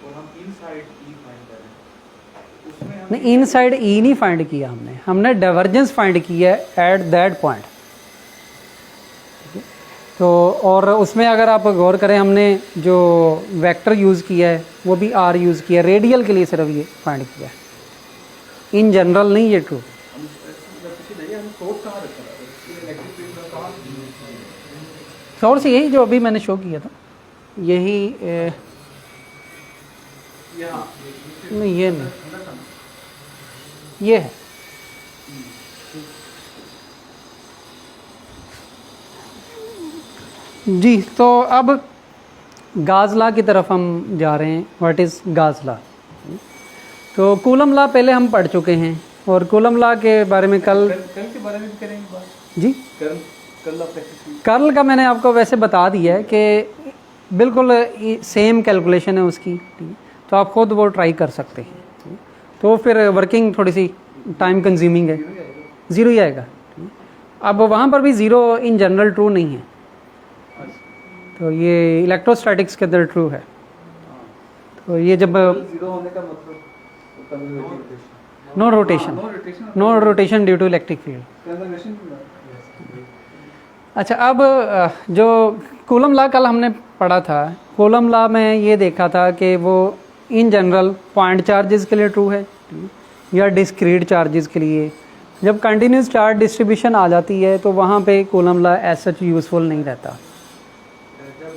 और हम इनसाइड ई फाइंड कर रहे हैं, उसमें हम नहीं, इनसाइड ई नहीं फाइंड किया हमने डाइवर्जेंस फाइंड किया है एट दैट पॉइंट। तो और उसमें अगर आप गौर करें, हमने जो वेक्टर यूज़ किया है वो भी आर यूज़ किया, रेडियल के लिए सिर्फ ये फाइंड किया है, इन जनरल नहीं ये ट्रू। सोर्स कहाँ रखा है, इलेक्ट्रिक फील्ड का कहाँ सोर्स यही जो अभी मैंने शो किया था, यही यहाँ नहीं, ये नहीं, ये है। जी, तो अब गाज लॉ की तरफ हम जा रहे हैं। व्हाट इज़ गाज लॉ? तो कूलम लॉ पहले हम पढ़ चुके हैं, और कूलम लॉ के बारे में कल के बारे में भी करेंगे बात। जी, कर्ल ऑफ इलेक्ट्रिक कर्ल का मैंने आपको वैसे बता दिया है कि बिल्कुल सेम कैलकुलेशन है उसकी, ठीक है, तो आप खुद वो ट्राई कर सकते हैं। ठीक है? तो फिर वर्किंग थोड़ी सी टाइम कंज्यूमिंग है, ज़ीरो ही आएगा। ठीक है? अब वहाँ पर भी ज़ीरो इन जनरल ट्रू नहीं है, तो ये इलेक्ट्रोस्टैटिक्स के अंदर ट्रू है। तो ये जब जीरो होने का मतलब no rotation due to electric field. Conservation. अच्छा, अब जो कूलम लॉ कल हमने पढ़ा था, कूलम लॉ में ये देखा था कि वो इन जनरल पॉइंट चार्जेस के लिए ट्रू है या डिस्क्रीट चार्जेस के लिए। जब कंटिन्यूस चार्ज डिस्ट्रीब्यूशन आ जाती है तो वहाँ पे Coulomb law as such useful नहीं रहता। जब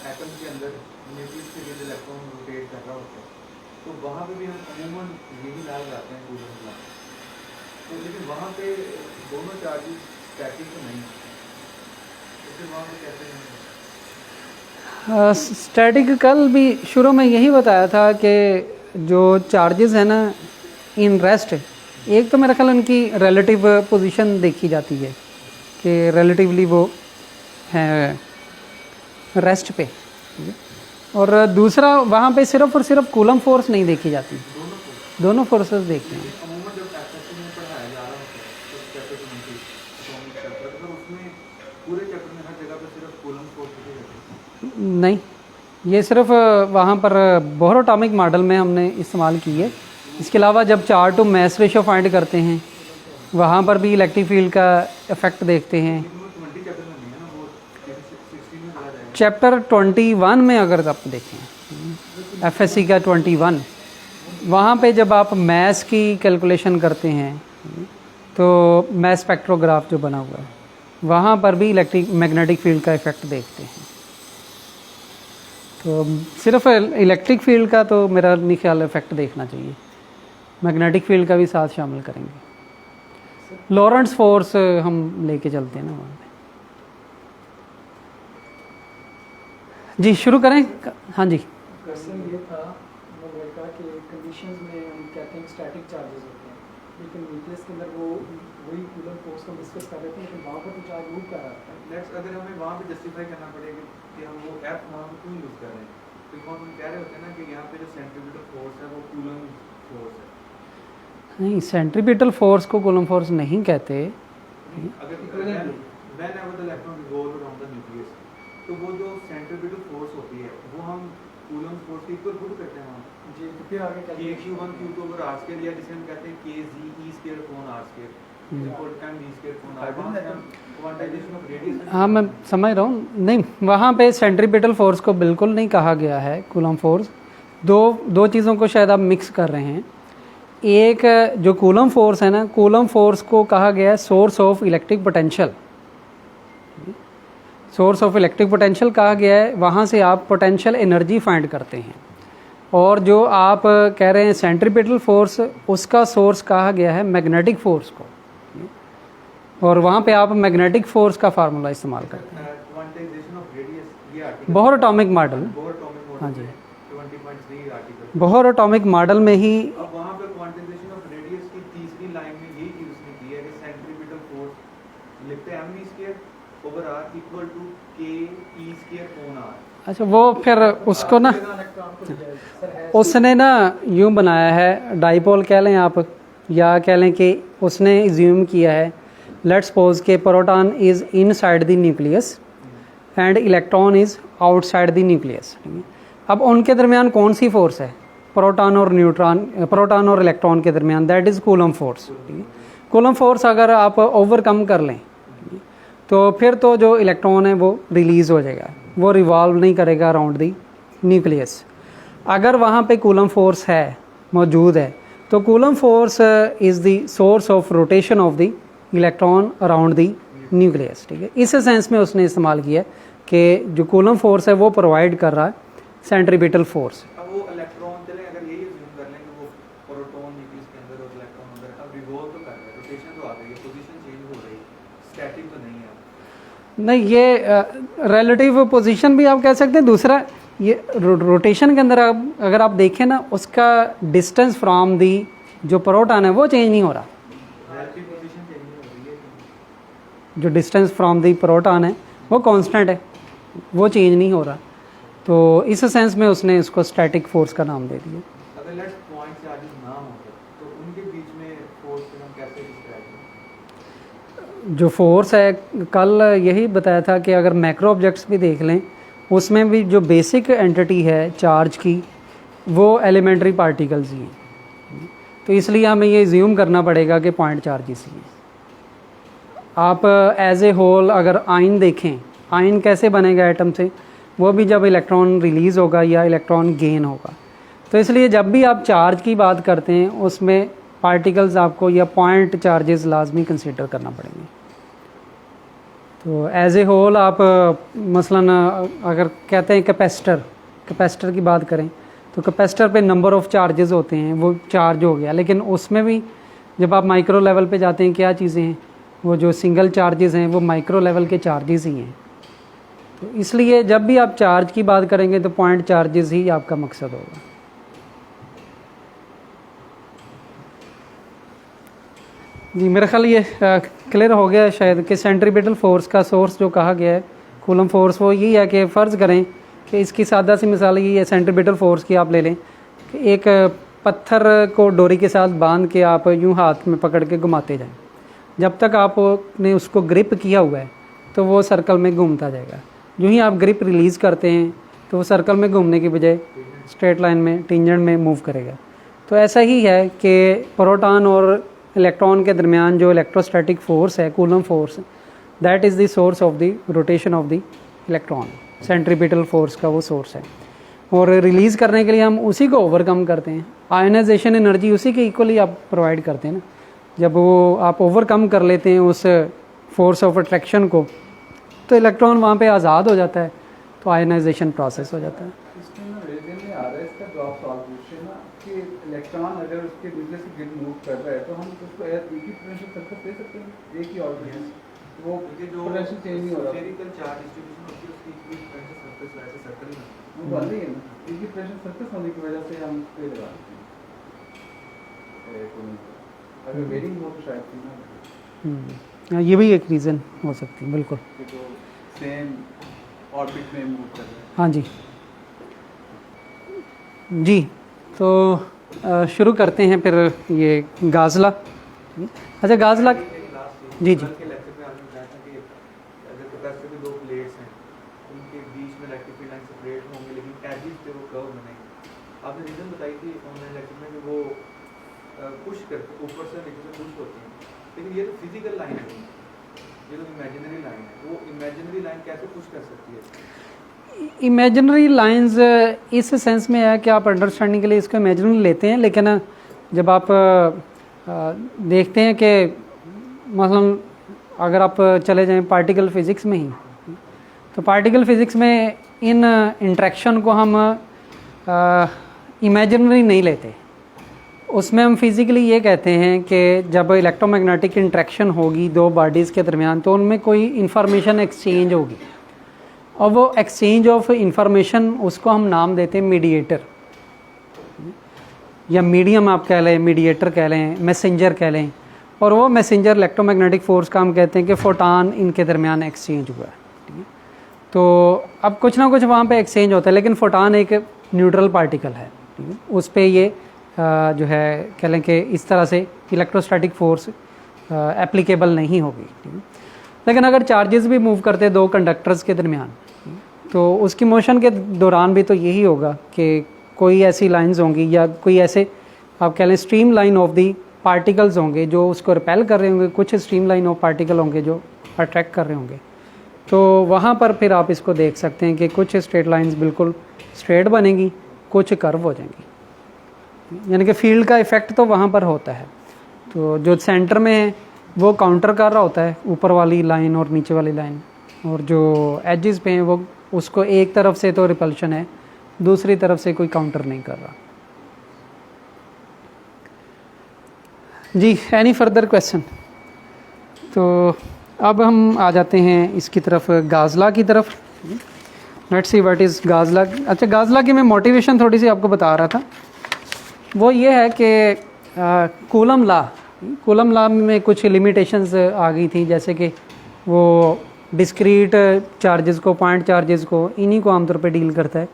एटम के अंदर न्यूक्लियस के लिए इलेक्ट्रॉन रोटेट कर रहा होता है, तो वहाँ पे भी हम अमूमन यही लॉ लगाते हैं, कूलम लॉ। तो लेकिन वहाँ पे दोनों चार्जेस स्टैटिक तो नहीं, तो वहाँ पे कहते हैं स्टैटिक कल भी शुरू में यही बताया था कि जो चार्जेस है ना इन रेस्ट, एक तो मेरा ख्याल उनकी रिलेटिव पोजीशन देखी जाती है कि रिलेटिवली वो है रेस्ट पे, और दूसरा वहाँ पे सिर्फ और सिर्फ कूलम फोर्स नहीं देखी जाती, दोनों फोर्सेस देखते हैं। अमूमन जब एसएससी में पढ़ाया जा रहा होता है तो चैप्टर 20 एटॉमिक चैप्टर, तो उसमें पूरे चैप्टर में हर जगह पे सिर्फ कूलम फोर्स ही रहती है। नहीं, ये सिर्फ वहाँ पर बोहर एटॉमिक मॉडल में हमने इस्तेमाल की है। इसके अलावा जब charge to mass ratio find करते हैं वहाँ पर भी इलेक्ट्रिक फील्ड का इफेक्ट देखते हैं। चैप्टर 21 में अगर आप देखें एफएससी का 21, वहाँ पे जब आप मैस की कैलकुलेशन करते हैं तो मैस स्पेक्ट्रोग्राफ जो बना हुआ है वहाँ पर भी इलेक्ट्रिक मैग्नेटिक फील्ड का इफ़ेक्ट देखते हैं। तो सिर्फ इलेक्ट्रिक फील्ड का तो मेरा नहीं ख्याल इफ़ेक्ट देखना चाहिए, मैग्नेटिक फील्ड का भी साथ शामिल करेंगे। लॉरेंट्ज फोर्स हम लेके चलते हैं ना वहाँ पे। जी शुरू करें। हाँ जी। क्वेश्चन ये था मतलब का कि कंडीशंस में हम कहते हैं स्टैटिक चार्जेस होते हैं, लेकिन न्यूक्लियस के अंदर वो वही कूलम फोर्स को डिस्कस कर रहे थे, लेकिन वहाँ पर तो चार्ज मूव कर रहा था। लेट्स अगर हमें वहाँ पे जस्टिफाई करना पड़ेगा कि हम वो एफ वहाँ पे क्यों यूज़ कर रहे हैं, क्योंकि हम कह रहे होते हैं ना कि यहाँ पे जो सेंट्रीपिटल फोर्स है वो कूलम फोर्स है। नहीं, सेंट्रीपिटल फोर्स को कूलम फोर्स नहीं कहते। अगर whenever the electron revolve around the nucleus, तो वो जो सेंट्रीपिटल फोर्स होती है वो हम कूलम फोर्स की इक्वल पुट करते हैं वहाँ जी, तो फिर आगे क्या Q1 Q2 over R square, या जिसे हम कहते हैं KZ E square upon R square equal to M V square upon R। वहाँ से हम क्वांटाइजेशन ऑफ रेडियस। हाँ मैं समझ रहा हूँ। नहीं, वहाँ पे सेंट्रीपिटल फोर्स को बिल्कुल नहीं कहा गया है कूलम फोर्स। दो चीज़ों को शायद आप मिक्स कर रहे हैं। एक जो कूलम फोर्स है ना, कूलम फोर्स को कहा गया है source of electric potential. Source of electric potential कहा गया है, वहाँ से आप पोटेंशियल एनर्जी फाइंड करते हैं। और जो आप कह रहे हैं सेंट्रीपिटल फोर्स, उसका सोर्स कहा गया है मैग्नेटिक फोर्स को, और वहाँ पे आप मैग्नेटिक फोर्स का फार्मूला इस्तेमाल करते हैं। क्वांटाइजेशन ऑफ रेडियस, ये article Bohr atomic model. Bohr atomic model. हाँ जी। 20.3 आर्टिकल। बोहर एटॉमिक मॉडल में ही अब वहाँ पे क्वांटाइजेशन ऑफ रेडियस की तीसरी लाइन में यही चीज़ उसने की है कि सेंट्रीपिटल फोर्स लिखते हैं mv square over r equal to k e square upon r। अच्छा, वो फिर उसको ना उसने ना यूँ बनाया है, डाइपोल कह लें आप, या कह लें कि उसने ज्यूम किया है, लेट्स सपोज के proton is inside the nucleus and electron is outside the nucleus. अब उनके दरमियान कौन सी फोर्स है? प्रोटॉन और इलेक्ट्रॉन के दरमियान, that is coulomb force. Coulomb force अगर आप ओवरकम कर लें तो फिर तो जो इलेक्ट्रॉन है वो रिलीज़ हो जाएगा, वो रिवॉल्व नहीं करेगा अराउंड दी न्यूक्लियस। अगर वहाँ पे कूलम फोर्स है, मौजूद है, तो coulomb force is the source of rotation of the electron around the nucleus. ठीक है, इस सेंस में उसने इस्तेमाल किया कि जो कूलम फोर्स है वो प्रोवाइड कर रहा है सेंट्रीपिटल फोर्स। अब वो इलेक्ट्रॉन चले, अगर यही अज्यूम कर लें कि वो प्रोटॉन न्यूक्लियस के अंदर और इलेक्ट्रॉन अंदर, अब रिवॉल्व तो कर रहा है, रोटेशन तो आ गई है, पोजीशन चेंज हो रही है, स्टैटिक तो नहीं है। नहीं, ये रिलेटिव पोजीशन भी आप कह सकते हैं। दूसरा, ये रोटेशन के अंदर अगर आप देखें ना, उसका डिस्टेंस फ्रॉम दी जो प्रोटॉन है वो चेंज नहीं हो रहा। रिलेटिव पोजीशन चेंज हो रही है, जो डिस्टेंस फ्रॉम दी प्रोटॉन है वो कांस्टेंट है, वो चेंज नहीं हो रहा। तो इस सेंस में उसने इसको स्टैटिक फोर्स का नाम दे दिया। अगर लेट्स पॉइंट चार्जेस ना हो तो उनके बीच में फोर्स को हम कैसे डिस्क्राइब करें? जो फोर्स है, कल यही बताया था कि अगर मैक्रो ऑब्जेक्ट्स भी देख लें, उसमें भी जो बेसिक एंटिटी है चार्ज की, वो एलिमेंट्री पार्टिकल्स ही हैं। तो इसलिए हमें ये ज्यूम करना पड़ेगा कि पॉइंट चार्जेस ही हैं। आप एज ए होल अगर आयन देखें, आयन कैसे बनेगा एटम से? वो भी जब इलेक्ट्रॉन रिलीज़ होगा या इलेक्ट्रॉन गेन होगा। तो इसलिए जब भी आप चार्ज की बात करते हैं, उसमें पार्टिकल्स आपको या पॉइंट चार्जेस लाजमी कंसीडर करना पड़ेंगे। तो एज ए होल आप मसलन अगर कहते हैं कैपेसिटर की बात करें, तो कैपेसिटर पे नंबर ऑफ़ चार्जेस होते हैं, वो चार्ज हो गया। लेकिन उसमें भी जब आप माइक्रो लेवल पे जाते हैं, क्या चीज़ें हैं? वो जो सिंगल चार्जेस हैं वो माइक्रो लेवल के चार्जेस ही हैं। तो इसलिए जब भी आप चार्ज की बात करेंगे तो पॉइंट चार्जेस ही आपका मकसद होगा। जी, मेरा ख्याल ये क्लियर हो गया शायद कि सेंट्रीपिटल फोर्स का सोर्स जो कहा गया है कूलम फोर्स, वो यही है कि फ़र्ज़ करें कि इसकी सादा सी मिसाल ये है, सेंट्रीपिटल फोर्स की आप ले लें कि एक पत्थर को डोरी के साथ बांध के आप यूँ हाथ में पकड़ के घुमाते जाएं, जब तक आपने उसको ग्रिप किया हुआ है तो वो सर्कल में घूमता जाएगा। यूँ ही आप ग्रिप रिलीज़ करते हैं तो वो सर्कल में घूमने की बजाय स्ट्रेट लाइन में, टेंजेंट में मूव करेगा। तो ऐसा ही है कि प्रोटॉन और इलेक्ट्रॉन के दरमियान जो इलेक्ट्रोस्टैटिक फोर्स है, coulomb force, that is the source of the rotation of the electron. Centripetal force का वो सोर्स है, और रिलीज़ करने के लिए हम उसी को ओवरकम करते हैं। आयनाइजेशन एनर्जी उसी के इक्वली आप प्रोवाइड करते हैं ना। जब वो आप ओवरकम कर लेते हैं उस फोर्स ऑफ अट्रैक्शन को, तो इलेक्ट्रॉन वहाँ पे आज़ाद हो जाता है, तो आयनाइजेशन प्रोसेस हो जाता है। इसमें ना रीजन में आ रहा है इसका ड्रॉप सॉल्यूशन ना कि इलेक्ट्रॉन अगर उसके दूसरे से गिर मूव कर रहा है तो हम उसको एक ही पोटेंशियल सर्कल दे सकते हैं, एक ही ऑर्बिटल, वो जो पोटेंशियल चेंज नहीं हो रहा, स्फेरिकल चार्ज डिस्ट्रीब्यूशन होती है उसकी इक्विवेलेंट सरफेस वैसे सर्कल ही होता वो वाली है ना, एक ही पोटेंशियल सर्कल होने की वजह से हम पे लगा सकते हैं। अगर वेरिंग हो तो शायद ना हाँ, ये भी एक रीज़न हो सकती है, बिल्कुल। तो सेम ऑर्बिट में मूव कर रहा है। हाँ जी जी, तो शुरू करते हैं फिर ये गाजला। अच्छा गाजला, जी जी के लेक्चर में आपने बताया था कि अगर कैपेसिटर की दो प्लेट्स हैं उनके बीच में इलेक्ट्रिक फील्ड लाइन सेपरेट होंगे लेकिन एजेस पे वो कर्व बनेंगे। आपने रीजन बताई थी ऑनलाइन लेक्चर में कि वो पुश करते ऊपर से नीचे से पुश होती हैं, लेकिन ये तो फिजिकल लाइन है, ये तो इमेजिनरी लाइन है। वो इमेजिनरी लाइन कैसे पुश कर सकती है? इमेजिनरी लाइंस इस सेंस में है कि आप अंडरस्टैंडिंग के लिए इसको इमेजिनरी लेते हैं, लेकिन जब आप देखते हैं कि मसलन अगर आप चले जाएं पार्टिकल फिज़िक्स में ही, तो पार्टिकल फिज़िक्स में इन इंट्रैक्शन को हम इमेजिनरी नहीं लेते। उसमें हम फिज़िकली ये कहते हैं कि जब इलेक्ट्रोमैग्नेटिक इंट्रैक्शन होगी दो बॉडीज़ के दरमियान तो उनमें कोई इंफॉर्मेशन एक्सचेंज होगी, और वो एक्सचेंज ऑफ इंफॉर्मेशन उसको हम नाम देते हैं मीडिएटर, या मीडियम आप कह लें, मीडिएटर कह लें, मैसेंजर कह लें। और वो मैसेंजर इलेक्ट्रोमैग्नेटिक फ़ोर्स का हम कहते हैं कि फोटान इनके दरमियान एक्सचेंज हुआ है, ठीक है। तो अब कुछ ना कुछ वहाँ पे एक्सचेंज होता है, लेकिन फोटान एक न्यूट्रल पार्टिकल है, ठीक है। उस पर ये जो है कह लें कि इस तरह से इलेक्ट्रोस्टैटिक फ़ोर्स एप्लीकेबल नहीं होगी, ठीक है। लेकिन अगर चार्जेस भी मूव करते दो कंडक्टर्स के दरमियान, तो उसकी मोशन के दौरान भी तो यही होगा कि कोई ऐसी लाइंस होंगी या कोई ऐसे आप कह लें stream line of the particles होंगे जो उसको रिपेल कर रहे होंगे, कुछ स्ट्रीम लाइन ऑफ पार्टिकल होंगे जो अट्रैक्ट कर रहे होंगे। तो वहाँ पर फिर आप इसको देख सकते हैं कि कुछ स्ट्रेट लाइंस बिल्कुल स्ट्रेट बनेंगी, कुछ कर्व हो जाएंगी, यानी कि फील्ड का इफ़ेक्ट तो वहाँ पर होता है। तो जो सेंटर में है वो काउंटर कर रहा होता है ऊपर वाली लाइन और नीचे वाली लाइन, और जो एजेस पे हैं वो उसको एक तरफ से तो रिपल्शन है, दूसरी तरफ से कोई काउंटर नहीं कर रहा। जी, एनी फर्दर क्वेश्चन? तो अब हम आ जाते हैं इसकी तरफ, गाजला की तरफ। लेट्स सी व्हाट इज़ गाजला। अच्छा, गाजला की मैं मोटिवेशन थोड़ी सी आपको बता रहा था, वो ये है कि कूलम लॉ में कुछ लिमिटेशंस आ गई थी, जैसे कि वो डिस्क्रीट चार्जेस को, पॉइंट चार्जेस को, इन्हीं को आमतौर पे डील करता है।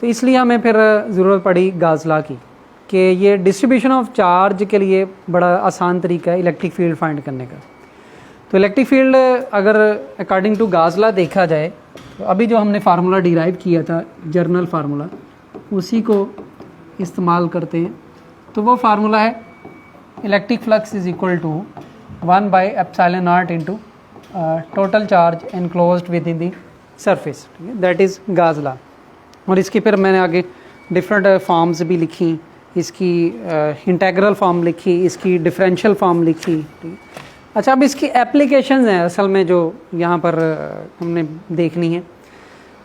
तो इसलिए हमें फिर ज़रूरत पड़ी गाजला की कि ये डिस्ट्रीब्यूशन ऑफ चार्ज के लिए बड़ा आसान तरीका है इलेक्ट्रिक फील्ड फाइंड करने का। तो इलेक्ट्रिक फील्ड अगर अकॉर्डिंग टू गाजला देखा जाए, तो अभी जो हमने फार्मूला डिराइव किया था, जर्नल फार्मूला, उसी को इस्तेमाल करते हैं। तो वो फार्मूला है electric flux is equal to 1/ε0 into total charge enclosed within the surface, ठीक है, दैट इज़ गाजला। और इसकी फिर मैंने आगे डिफरेंट फॉर्म्स भी लिखी, इसकी इंटेग्रल फॉर्म लिखी, इसकी डिफरेंशियल फॉर्म लिखी, ठीक है। अच्छा, अब इसकी एप्लीकेशंस हैं असल में जो यहाँ पर हमने देखनी है।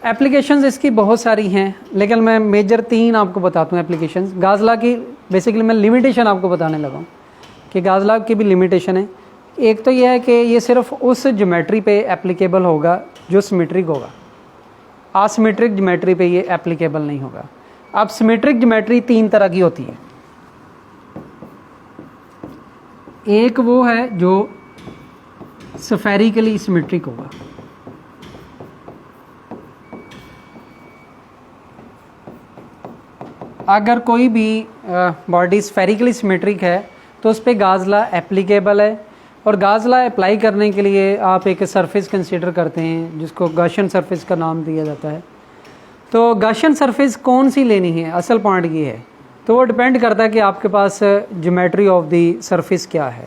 एप्लीकेशंस इसकी बहुत सारी हैं, लेकिन मैं मेजर 3 आपको बताता हूँ एप्लीकेशंस। गाजला की बेसिकली मैं लिमिटेशन आपको बताने लगा हूँ कि गाजला की भी लिमिटेशन है। एक तो यह है कि ये सिर्फ उस ज्योमेट्री पे एप्लीकेबल होगा जो सिमेट्रिक होगा, असिमेट्रिक ज्योमेट्री पे ये एप्लीकेबल नहीं होगा। अब सिमेट्रिक ज्योमेट्री 3 तरह की होती है। एक वो है जो स्फेरिकली सिमेट्रिक होगा, अगर कोई भी बॉडी स्फेरिकली सिमेट्रिक है तो उस पर गाजला एप्लीकेबल है। और गाजला अप्लाई करने के लिए आप एक सरफेस कंसीडर करते हैं जिसको गॉसियन सरफेस का नाम दिया जाता है। तो गॉसियन सरफेस कौन सी लेनी है, असल पॉइंट ये है। तो वो डिपेंड करता है कि आपके पास ज्योमेट्री ऑफ द सरफेस क्या है,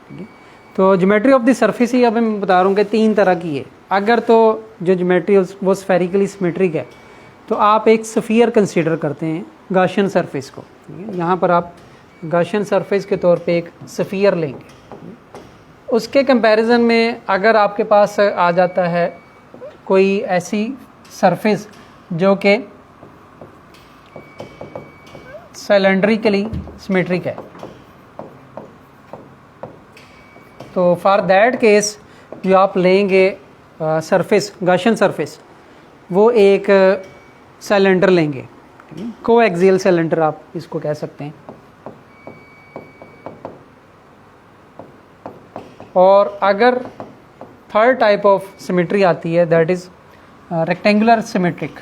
ठीक है। तो ज्योमेट्री ऑफ द सरफेस ही अब मैं बता रहा हूँ कि 3 तरह की है। अगर तो जो ज्योमेट्री वो स्फेरिकली सिमेट्रिक है तो आप एक स्फीयर कंसीडर करते हैं गॉसियन सरफेस को, ठीक है। यहाँ पर आप गॉसियन सरफेस के तौर पे एक स्फीयर लेंगे। उसके कंपैरिजन में अगर आपके पास आ जाता है कोई ऐसी सरफेस जो कि सिलेंड्रिकली सिमेट्रिक है, तो फॉर दैट केस जो आप लेंगे सरफेस, गाशियन सरफेस, वो एक सिलेंडर लेंगे, कोएक्सियल सिलेंडर आप इसको कह सकते हैं। और अगर थर्ड टाइप ऑफ सिमेट्री आती है, दैट इज़ रेक्टेंगुलर सिमेट्रिक,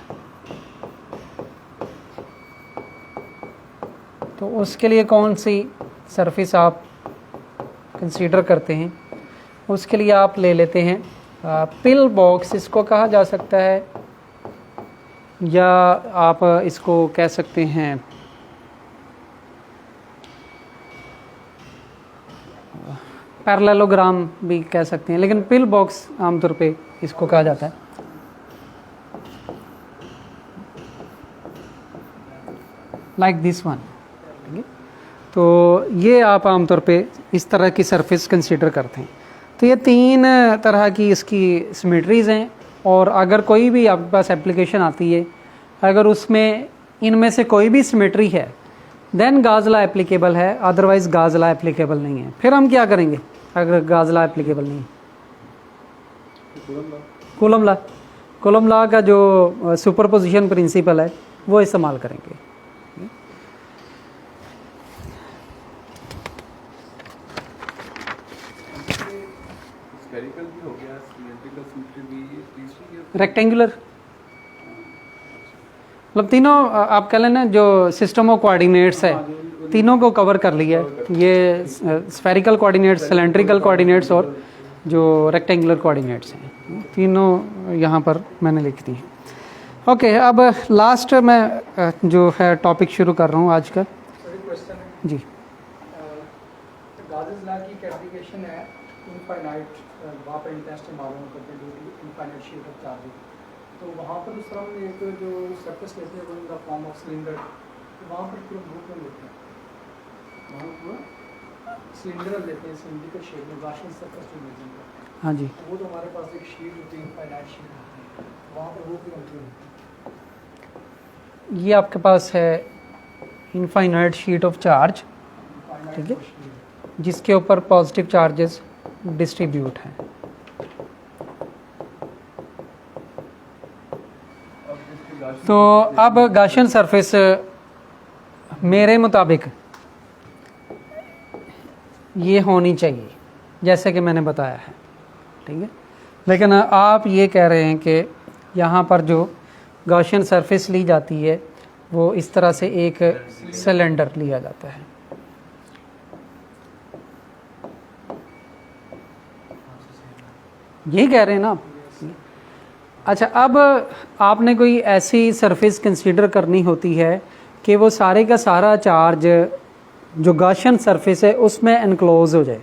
तो उसके लिए कौन सी सरफेस आप कंसीडर करते हैं? उसके लिए आप ले लेते हैं पिल बॉक्स, इसको कहा जा सकता है, या आप इसको कह सकते हैं पैरेललोग्राम भी कह सकते हैं, लेकिन पिल बॉक्स आमतौर पे इसको कहा जाता है। लाइक दिस वन, तो ये आप आमतौर पे इस तरह की सरफेस कंसीडर करते हैं। तो ये 3 तरह की इसकी सिमेट्रीज़ हैं, और अगर कोई भी आपके पास एप्लीकेशन आती है, अगर उसमें इनमें से कोई भी सिमेट्री है, देन गाज़ लॉ एप्लीकेबल है, अदरवाइज़ गाज़ लॉ एप्लीकेबल नहीं है। फिर हम क्या करेंगे अगर गाज़ लॉ एप्लीकेबल नहीं है? कूलम लॉ का जो सुपरपोजिशन प्रिंसिपल है वो इस्तेमाल करेंगे। स्फेरिकल भी हो गया, सिलेंड्रिकल सिमेट्री भी, तीसरी रेक्टेंगुलर, मतलब तीनों आप कह लेना जो सिस्टम ऑफ कोऑर्डिनेट्स है, तीनों को कवर कर लिया है। ये स्फेरिकल कोऑर्डिनेट्स, सिलेंड्रिकल कोऑर्डिनेट्स और जो रेक्टेंगुलर कोऑर्डिनेट्स हैं, तीनों यहाँ पर मैंने लिख दी हैं। ओके, अब लास्ट मैं जो है टॉपिक शुरू कर रहा हूँ आज का। क्वेश्चन है जी, गाजेस लॉ की एप्लीकेशन है इनफाइनाइट, वहाँ पर इंटेंसिटी मालूम करते हैं इनफाइनाइट शीट ऑफ चार्ज, तो वहाँ पर उस तरह में एक जो सरफेस लेते हैं वो in the form of cylinder, तो वहाँ पर पूरा ग्रुप में लेते हैं, वहाँ पूरा सिलेंडर लेते हैं, सिलेंड्रिकल शेप में गाशियन सरफेस जो इमेजिन करते हैं। हाँ जी, वो तो हमारे पास एक शीट होती है, इनफाइनाइट शीट होती है, वहाँ पर वो भी होती है। ये आपके पास है इनफाइनाइट शीट ऑफ चार्ज, ठीक है, जिसके ऊपर पॉजिटिव चार्जेस डिस्ट्रीब्यूट हैं। तो अब गाशियन सरफेस मेरे मुताबिक ये होनी चाहिए जैसे कि मैंने बताया है, ठीक है, लेकिन आप ये कह रहे हैं कि यहाँ पर जो गाशियन सरफेस ली जाती है वो इस तरह से एक सिलेंडर लिया जाता है। यही कह रहे हैं ना आप? अच्छा, अब आपने कोई ऐसी सरफेस कंसीडर करनी होती है कि वो सारे का सारा चार्ज जो गाशियन सरफेस है उसमें एनक्लोज हो जाए।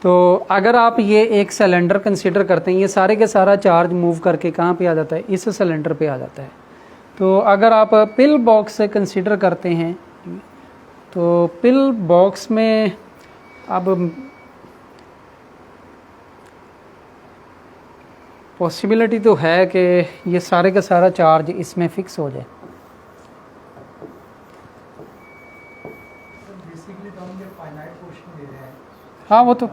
तो अगर आप ये एक सिलेंडर कंसीडर करते हैं, ये सारे का सारा चार्ज मूव करके कहाँ पे आ जाता है? इस सिलेंडर पे आ जाता है। तो अगर आप पिल बॉक्स से कंसीडर करते हैं, तो पिल बॉक्स में अब पॉसिबिलिटी तो है कि ये सारे का सारा चार्ज इसमें फिक्स हो जाए। बेसिकली तो हम ये फाइनाइट पोर्शन ले रहे हैं। हाँ, वो तो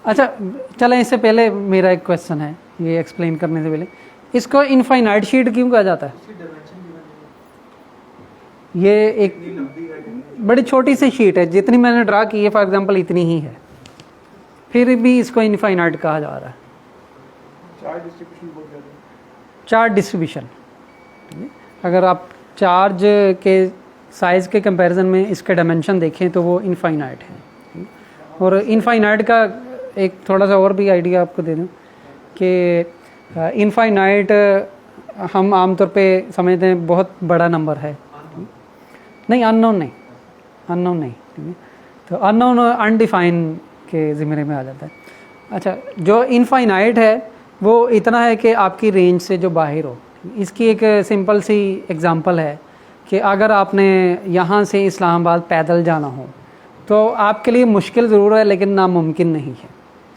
अच्छा, चलें, इससे पहले मेरा एक क्वेश्चन है, ये एक्सप्लेन करने से पहले, इसको इनफाइनाइट शीट क्यों कहा जाता है? ये एक बड़ी छोटी सी शीट है, जितनी मैंने ड्रा की है फॉर एग्जांपल इतनी ही है, फिर भी इसको इनफाइनाइट कहा जा रहा है। चार्ज डिस्ट्रीब्यूशन बहुत ज़्यादा है। चार्ज डिस्ट्रीब्यूशन, अगर आप चार्ज के साइज़ के कंपैरिजन में इसके डायमेंशन देखें तो वो इनफाइनाइट है। और इनफाइनाइट का एक थोड़ा सा और भी आइडिया आपको दे दूं कि इनफाइनाइट हम आमतौर पे समझते हैं बहुत बड़ा नंबर है। नहीं, अननोन नहीं, अननोन नहीं, ठीक है, तो अननोन अनडिफाइन के ज़िम्मे में आ जाता है। अच्छा, जो इनफाइनाइट है वो इतना है कि आपकी रेंज से जो बाहर हो। इसकी एक सिंपल सी एग्जांपल है कि अगर आपने यहाँ से इस्लामाबाद पैदल जाना हो तो आपके लिए मुश्किल ज़रूर है लेकिन नामुमकिन नहीं है,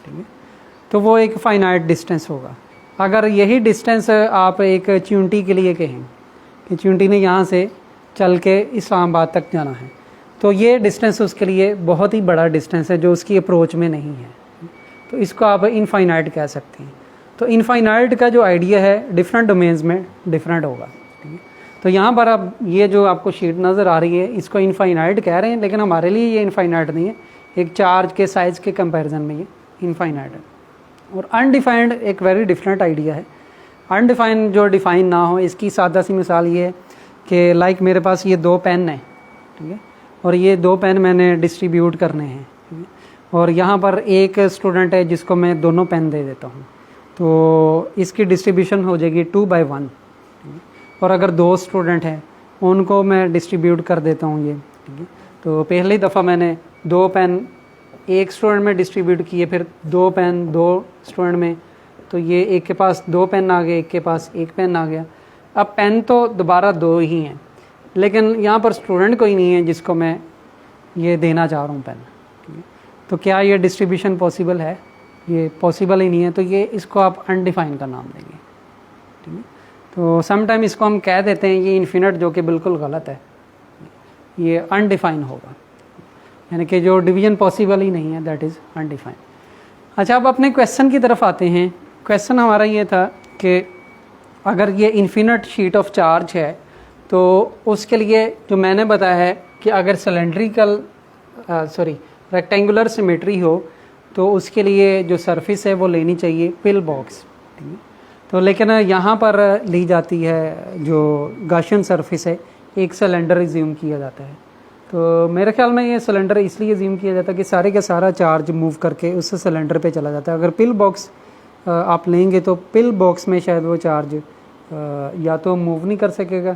ठीक है। तो वो एक फ़ाइनाइट डिस्टेंस होगा। अगर यही डिस्टेंस आप एक चींटी के लिए कहें कि चींटी ने यहाँ से चल के इस्लामाबाद तक जाना है, तो ये डिस्टेंस उसके लिए बहुत ही बड़ा डिस्टेंस है जो उसकी अप्रोच में नहीं है, तो इसको आप इनफाइनाइट कह सकते हैं। तो इनफाइनाइट का जो आइडिया है डिफरेंट डोमेन्स में डिफरेंट होगा, ठीक है। तो यहाँ पर अब ये जो आपको शीट नज़र आ रही है इसको इनफाइनाइट कह रहे हैं, लेकिन हमारे लिए ये इनफाइनाइट नहीं है, एक चार्ज के साइज़ के कंपैरिजन में ये इनफाइनाइट है। और अनडिफाइंड एक वेरी डिफरेंट आइडिया है। अनडिफाइंड जो डिफ़ाइन ना हो, इसकी सादा सी मिसाल ये है कि लाइक मेरे पास ये 2 पेन हैं, ठीक है, और ये 2 पेन मैंने डिस्ट्रीब्यूट करने हैं, ठीक है, और यहाँ पर एक स्टूडेंट है जिसको मैं दोनों पेन दे देता हूँ, तो इसकी डिस्ट्रीब्यूशन हो जाएगी 2/1, ठीक है। और अगर 2 स्टूडेंट हैं उनको मैं डिस्ट्रीब्यूट कर देता हूँ ये, ठीक है, तो पहली दफ़ा मैंने 2 पेन एक स्टूडेंट में डिस्ट्रीब्यूट किए, फिर 2 पेन 2 स्टूडेंट में, तो ये एक के पास 2 पेन आ गए, एक के पास 1 पेन आ गया। अब पेन तो दोबारा 2 ही हैं, लेकिन यहाँ पर स्टूडेंट कोई नहीं है जिसको मैं ये देना चाह रहा हूँ पेन, ठीक है। तो क्या ये डिस्ट्रीब्यूशन पॉसिबल है? ये पॉसिबल ही नहीं है, तो ये इसको आप अनडिफाइन का नाम देंगे, ठीक है। तो समटाइम इसको हम कह देते हैं ये इन्फिनिट, जो कि बिल्कुल गलत है, ये अनडिफाइन होगा, यानी कि जो डिवीजन पॉसिबल ही नहीं है, दैट इज़ अनडिफाइन। अच्छा, अब अपने क्वेश्चन की तरफ आते हैं। क्वेश्चन हमारा ये था कि अगर ये इन्फिनिट शीट ऑफ चार्ज है तो उसके लिए जो मैंने बताया है कि अगर सिलेंड्रिकल रेक्टेंगुलर सिमेट्री हो तो उसके लिए जो सरफेस है वो लेनी चाहिए पिल बॉक्स, ठीक है। तो लेकिन यहाँ पर ली जाती है जो गाशियन सरफेस है, एक सिलेंडर एज्यूम किया जाता है। तो मेरे ख्याल में ये सिलेंडर इसलिए एज्यूम किया जाता है कि सारे का सारा चार्ज मूव करके उस सिलेंडर पे चला जाता है। अगर पिल बॉक्स आप लेंगे तो पिल बॉक्स में शायद वो चार्ज या तो मूव नहीं कर सकेगा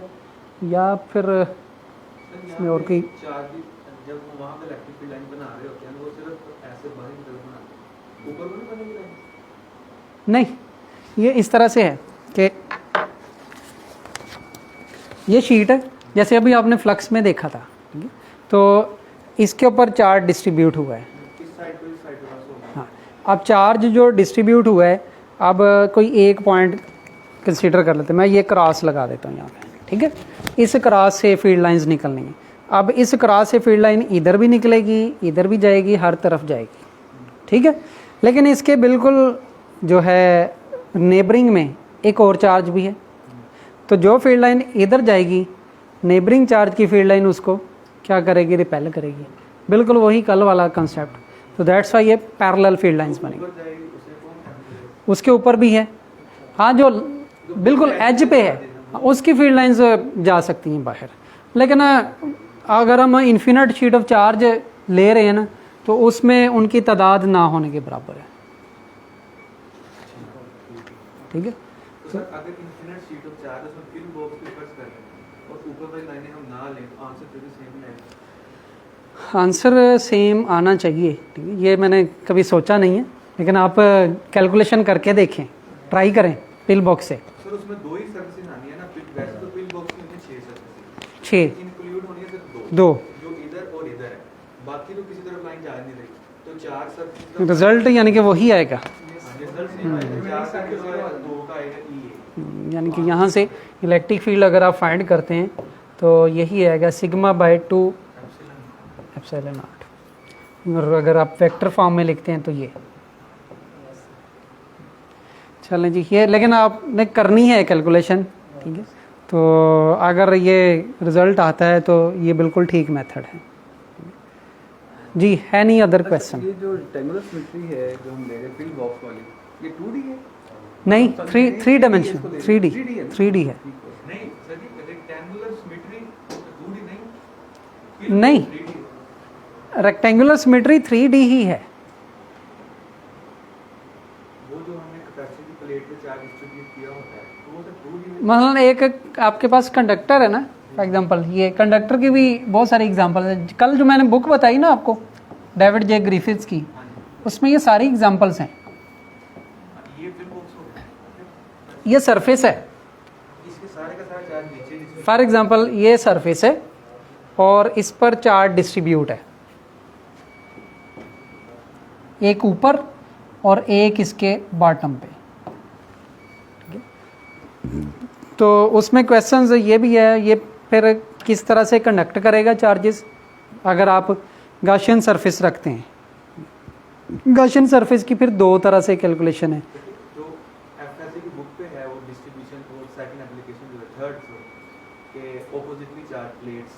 या फिर इसमें और कोई चार्ज जब वहाँ पे इलेक्ट्रिक फील्ड लाइन बना रहे होते हैं वो सिर्फ ऐसे बाहर की तरफ बनाते हैं, ऊपर को नहीं बनेगी लाइन? नहीं, ये इस तरह से है कि ये शीट है, जैसे अभी आपने फ्लक्स में देखा था, ठीक है, तो इसके ऊपर चार्ज डिस्ट्रीब्यूट हुआ है। इस साइड को इस साइड को पास होगा। हाँ, अब चार्ज जो डिस्ट्रीब्यूट हुआ है, अब कोई एक पॉइंट कंसीडर कर लेते हैं, मैं ये क्रॉस लगा देता हूँ यहाँ पे, ठीक है। इस क्रॉस से फील्ड लाइंस निकलनी है। अब इस क्रॉस से फील्ड लाइन इधर भी निकलेगी, इधर भी जाएगी, हर तरफ जाएगी, ठीक है। लेकिन इसके बिल्कुल जो है नेबरिंग में एक और चार्ज भी है, तो जो फील्ड लाइन इधर जाएगी, नेबरिंग चार्ज की फील्ड लाइन उसको क्या करेगी? रिपेल करेगी। बिल्कुल वही कल वाला कंसेप्ट। तो दैट्स वाई ये पैरेलल फील्ड लाइंस बनेगी। उसके ऊपर भी है, हाँ, जो बिल्कुल एज पे है उसकी फील्ड लाइंस जा सकती हैं बाहर। लेकिन अगर हम इन्फिनिट शीट ऑफ चार्ज ले रहे हैं ना, तो उसमें उनकी तादाद ना होने के बराबर है, ठीक है। तो सर अगर इन्फिनिट शीट ऑफ चार्ज उसमें पिन बॉक्स पे फर्स्ट कर लें और ऊपर वाली लाइनें हम ना लें तो आंसर फिर भी सेम आएगा? आंसर सेम आना चाहिए, ठीक है। ये मैंने कभी सोचा नहीं है, लेकिन आप कैलकुलेशन करके देखें, ट्राई करें पिल बॉक्स से। सर उसमें 2 ही सर्विसेज आनी है ना, वैसे तो पिल बॉक्स में 6 सर्विसेज 6 इंक्लूड होनी है सिर्फ 2 2 जो इधर और इधर है, बाकी तो किसी तरफ लाइन जा नहीं रही, तो 4 सर्विसेज रिजल्ट यानी कि वही आएगा, रिजल्ट सेम आएगा, 4 सर्विसेज और 2 का आएगा ई। यानी कि यहाँ से इलेक्ट्रिक फील्ड अगर आप फाइंड करते हैं तो यही आएगा σ/2 एप्सिलॉन नॉट। और अगर आप वेक्टर फॉर्म में लिखते हैं तो ये, चलें जी, ये लेकिन आपने करनी है कैलकुलेशन, ठीक है। तो अगर ये रिज़ल्ट आता है तो ये बिल्कुल ठीक मेथड है जी। है नहीं अदर क्वेश्चन? ये जो रेक्टेंगुलर सिमेट्री है जो हम ले रहे हैं पिल बॉक्स वाली, ये 2D है? नहीं, 3 डायमेंशन 3D है। नहीं सर, ये रेक्टेंगुलर सिमेट्री 2D नहीं, नहीं, 3D। रेक्टेंगुलर सिमेट्री 3D ही है। वो जो हमने कैपेसिटी की प्लेट पे चार्ज डिस्ट्रीब्यूट किया होता है तो वो तो 2D में। मतलब एक आपके पास कंडक्टर है ना, फॉर एग्जांपल, ये कंडक्टर की भी बहुत सारी एग्जांपल है। कल जो मैंने बुक बताई ना आपको, डेविड जे ग्रिफिथ्स की, उसमें ये सारी एग्जांपल्स हैं। ये पिल बॉक्स हो गया, ये सरफेस है, इसके सारे का सारा चार्ज नीचे distribute फॉर एग्जांपल ये सरफेस है और इस पर चार्ज डिस्ट्रीब्यूट है, एक ऊपर और एक इसके बॉटम पे। ठीक है? तो उसमें क्वेश्चंस ये भी है, ये फिर किस तरह से कंडक्ट करेगा चार्जेस अगर आप गाशियन सरफेस रखते हैं। गाशियन सरफेस की फिर दो तरह से कैलकुलेशन है। जो एफएससी की बुक पे है वो डिस्ट्रीब्यूशन और सेकंड एप्लीकेशन जो है थर्ड फ्लोर के ऑपोजिटली चार्ज प्लेट्स,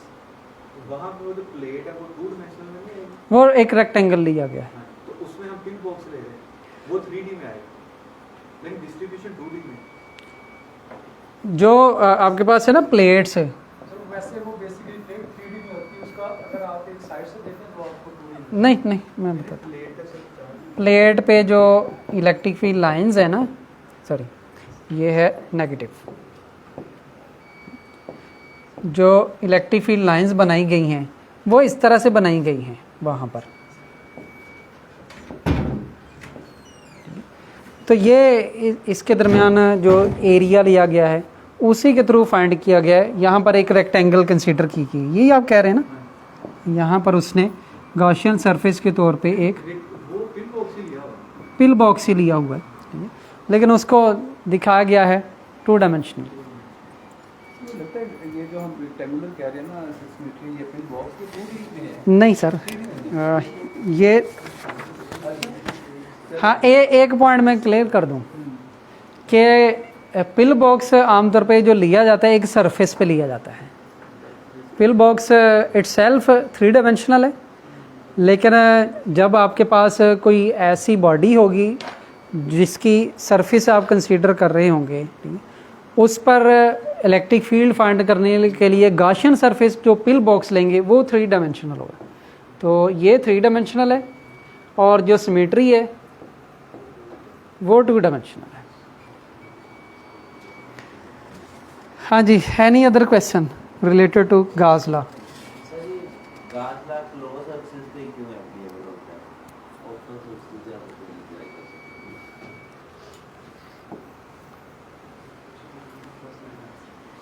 वहां पे वो जो प्लेट है वो टू डायमेंशनल में नहीं है। वो एक रेक्टेंगल लिया गया है। हाँ, तो उसमें हम पिन बॉक्स ले रहे हैं, वो 3D में आएगा, लेकिन डिस्ट्रीब्यूशन 2D में। जो आपके पास है ना प्लेट्स है, तो वैसे वो बेसिकली प्लेट 3D में होती है, उसका अगर आप एक साइड से देखें तो आपको 2D नहीं नहीं मैं बताता हूँ। प्लेट का सिर्फ प्लेट पे जो इलेक्ट्रिक फील्ड लाइंस है ना, सॉरी ये है नेगेटिव, जो इलेक्ट्रिक फील्ड लाइंस बनाई गई हैं वो इस तरह से बनाई गई हैं वहाँ पर। तो ये इसके दरमियान जो एरिया लिया गया है उसी के थ्रू फाइंड किया गया है। यहाँ पर एक रेक्टेंगल कंसीडर की गई, यही आप कह रहे हैं ना। यहाँ पर उसने गॉसियन सरफेस के तौर पे एक वो पिन बॉक्स ही लिया हुआ। पिल बॉक्स ही लिया हुआ है, ठीक है? लेकिन उसको दिखाया गया है टू डायमेंशनल। मुझे लगता है ये जो हम रेक्टेंगुलर कह रहे हैं ना सिमेट्री, ये पिन बॉक्स तो 2D में है। नहीं सर, ये हाँ एक पॉइंट मैं क्लियर कर दूं कि पिल बॉक्स आमतौर पे जो लिया जाता है एक सरफेस पे लिया जाता है। पिल बॉक्स इटसेल्फ 3 डायमेंशनल है, लेकिन जब आपके पास कोई ऐसी बॉडी होगी जिसकी सरफेस आप कंसीडर कर रहे होंगे, ठीक है, उस पर इलेक्ट्रिक फील्ड फाइंड करने के लिए गॉसियन सरफेस जो पिल बॉक्स लेंगे वो 3 डायमेंशनल होगा। तो ये 3 डायमेंशनल है और जो सिमेट्री है वो 2 डायमेंशनल है। हाँ जी, any other question related to Gauss law? Sir ये गाज ला क्लोज एक्सिस पे क्यों एप्लीकेबल होता है? ओपन सोर्स से आप अप्लाई कर सकते हैं।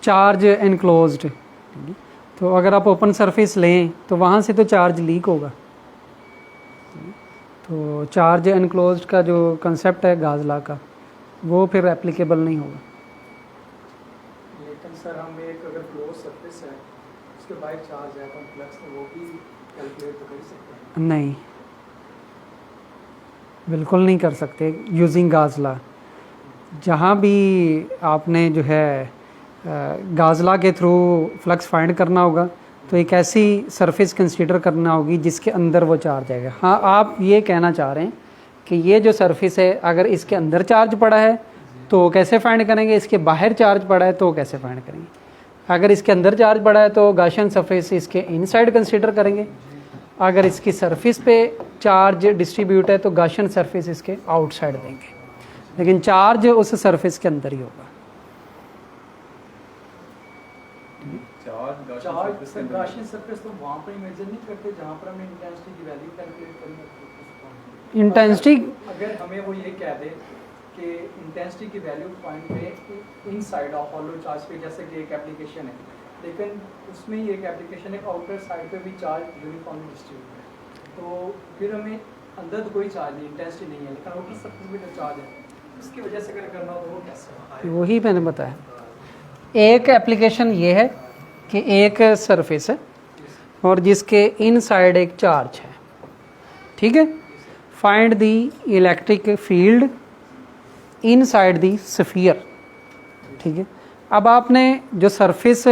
चार्ज एनक्लोज्ड, तो अगर आप ओपन सरफेस लें तो वहाँ से तो चार्ज लीक होगा। तो चार्ज एनक्लोज्ड का जो कंसेप्ट है गाउस लॉ का वो फिर एप्लीकेबल नहीं होगा। लेकिन सर हम एक अगर क्लोज सरफेस है उसके बाहर चार्ज है कॉम्प्लेक्स, तो वो भी कैलकुलेट तो कर ही सकते हैं। नहीं, बिल्कुल नहीं कर सकते यूजिंग गाउस लॉ। जहाँ भी आपने जो है गाउस लॉ के थ्रू फ्लक्स फाइंड करना होगा तो एक ऐसी सरफेस कंसीडर करना होगी जिसके अंदर वो चार्ज आएगा। हाँ, आप ये कहना चाह रहे हैं कि ये जो सरफेस है अगर इसके अंदर चार्ज पड़ा है तो कैसे फाइंड करेंगे, इसके बाहर चार्ज पड़ा है तो कैसे फाइंड करेंगे। अगर इसके अंदर चार्ज पड़ा है तो गॉसियन सरफेस इसके इनसाइड कंसीडर करेंगे, अगर इसकी सरफेस पे चार्ज डिस्ट्रीब्यूट है तो गॉसियन सरफेस इसके आउटसाइड देंगे, लेकिन चार्ज उस सरफेस के अंदर ही होगा। चार्ज सर गॉसियन सरफेस तो वहाँ पर मेजर नहीं करते जहाँ पर हमने इंटेंसिटी की वैल्यू कैलकुलेट करेंगे। इंटेंसिटी अगर हमें वो ये कह दे कि इंटेंसिटी की वैल्यू पॉइंट पे इनसाइड ऑफ हॉलो चार्ज पे, जैसे कि एक एप्लीकेशन है, लेकिन उसमें ही एक एप्लीकेशन है आउटर साइड पे भी चार्ज यूनिफॉर्मली डिस्ट्रीब्यूट है, तो फिर हमें अंदर तो कोई चार्ज नहीं, इंटेंसिटी नहीं है, लेकिन आउटर सरफेस में जो चार्ज है उसकी वजह से अगर करना हो तो वो कैसे? वही मैंने बताया। एक एप्लीकेशन ये है कि एक सरफेस है और जिसके इनसाइड एक चार्ज है, ठीक है। Find the electric field inside the sphere, ठीक है। अब आपने जो सरफेस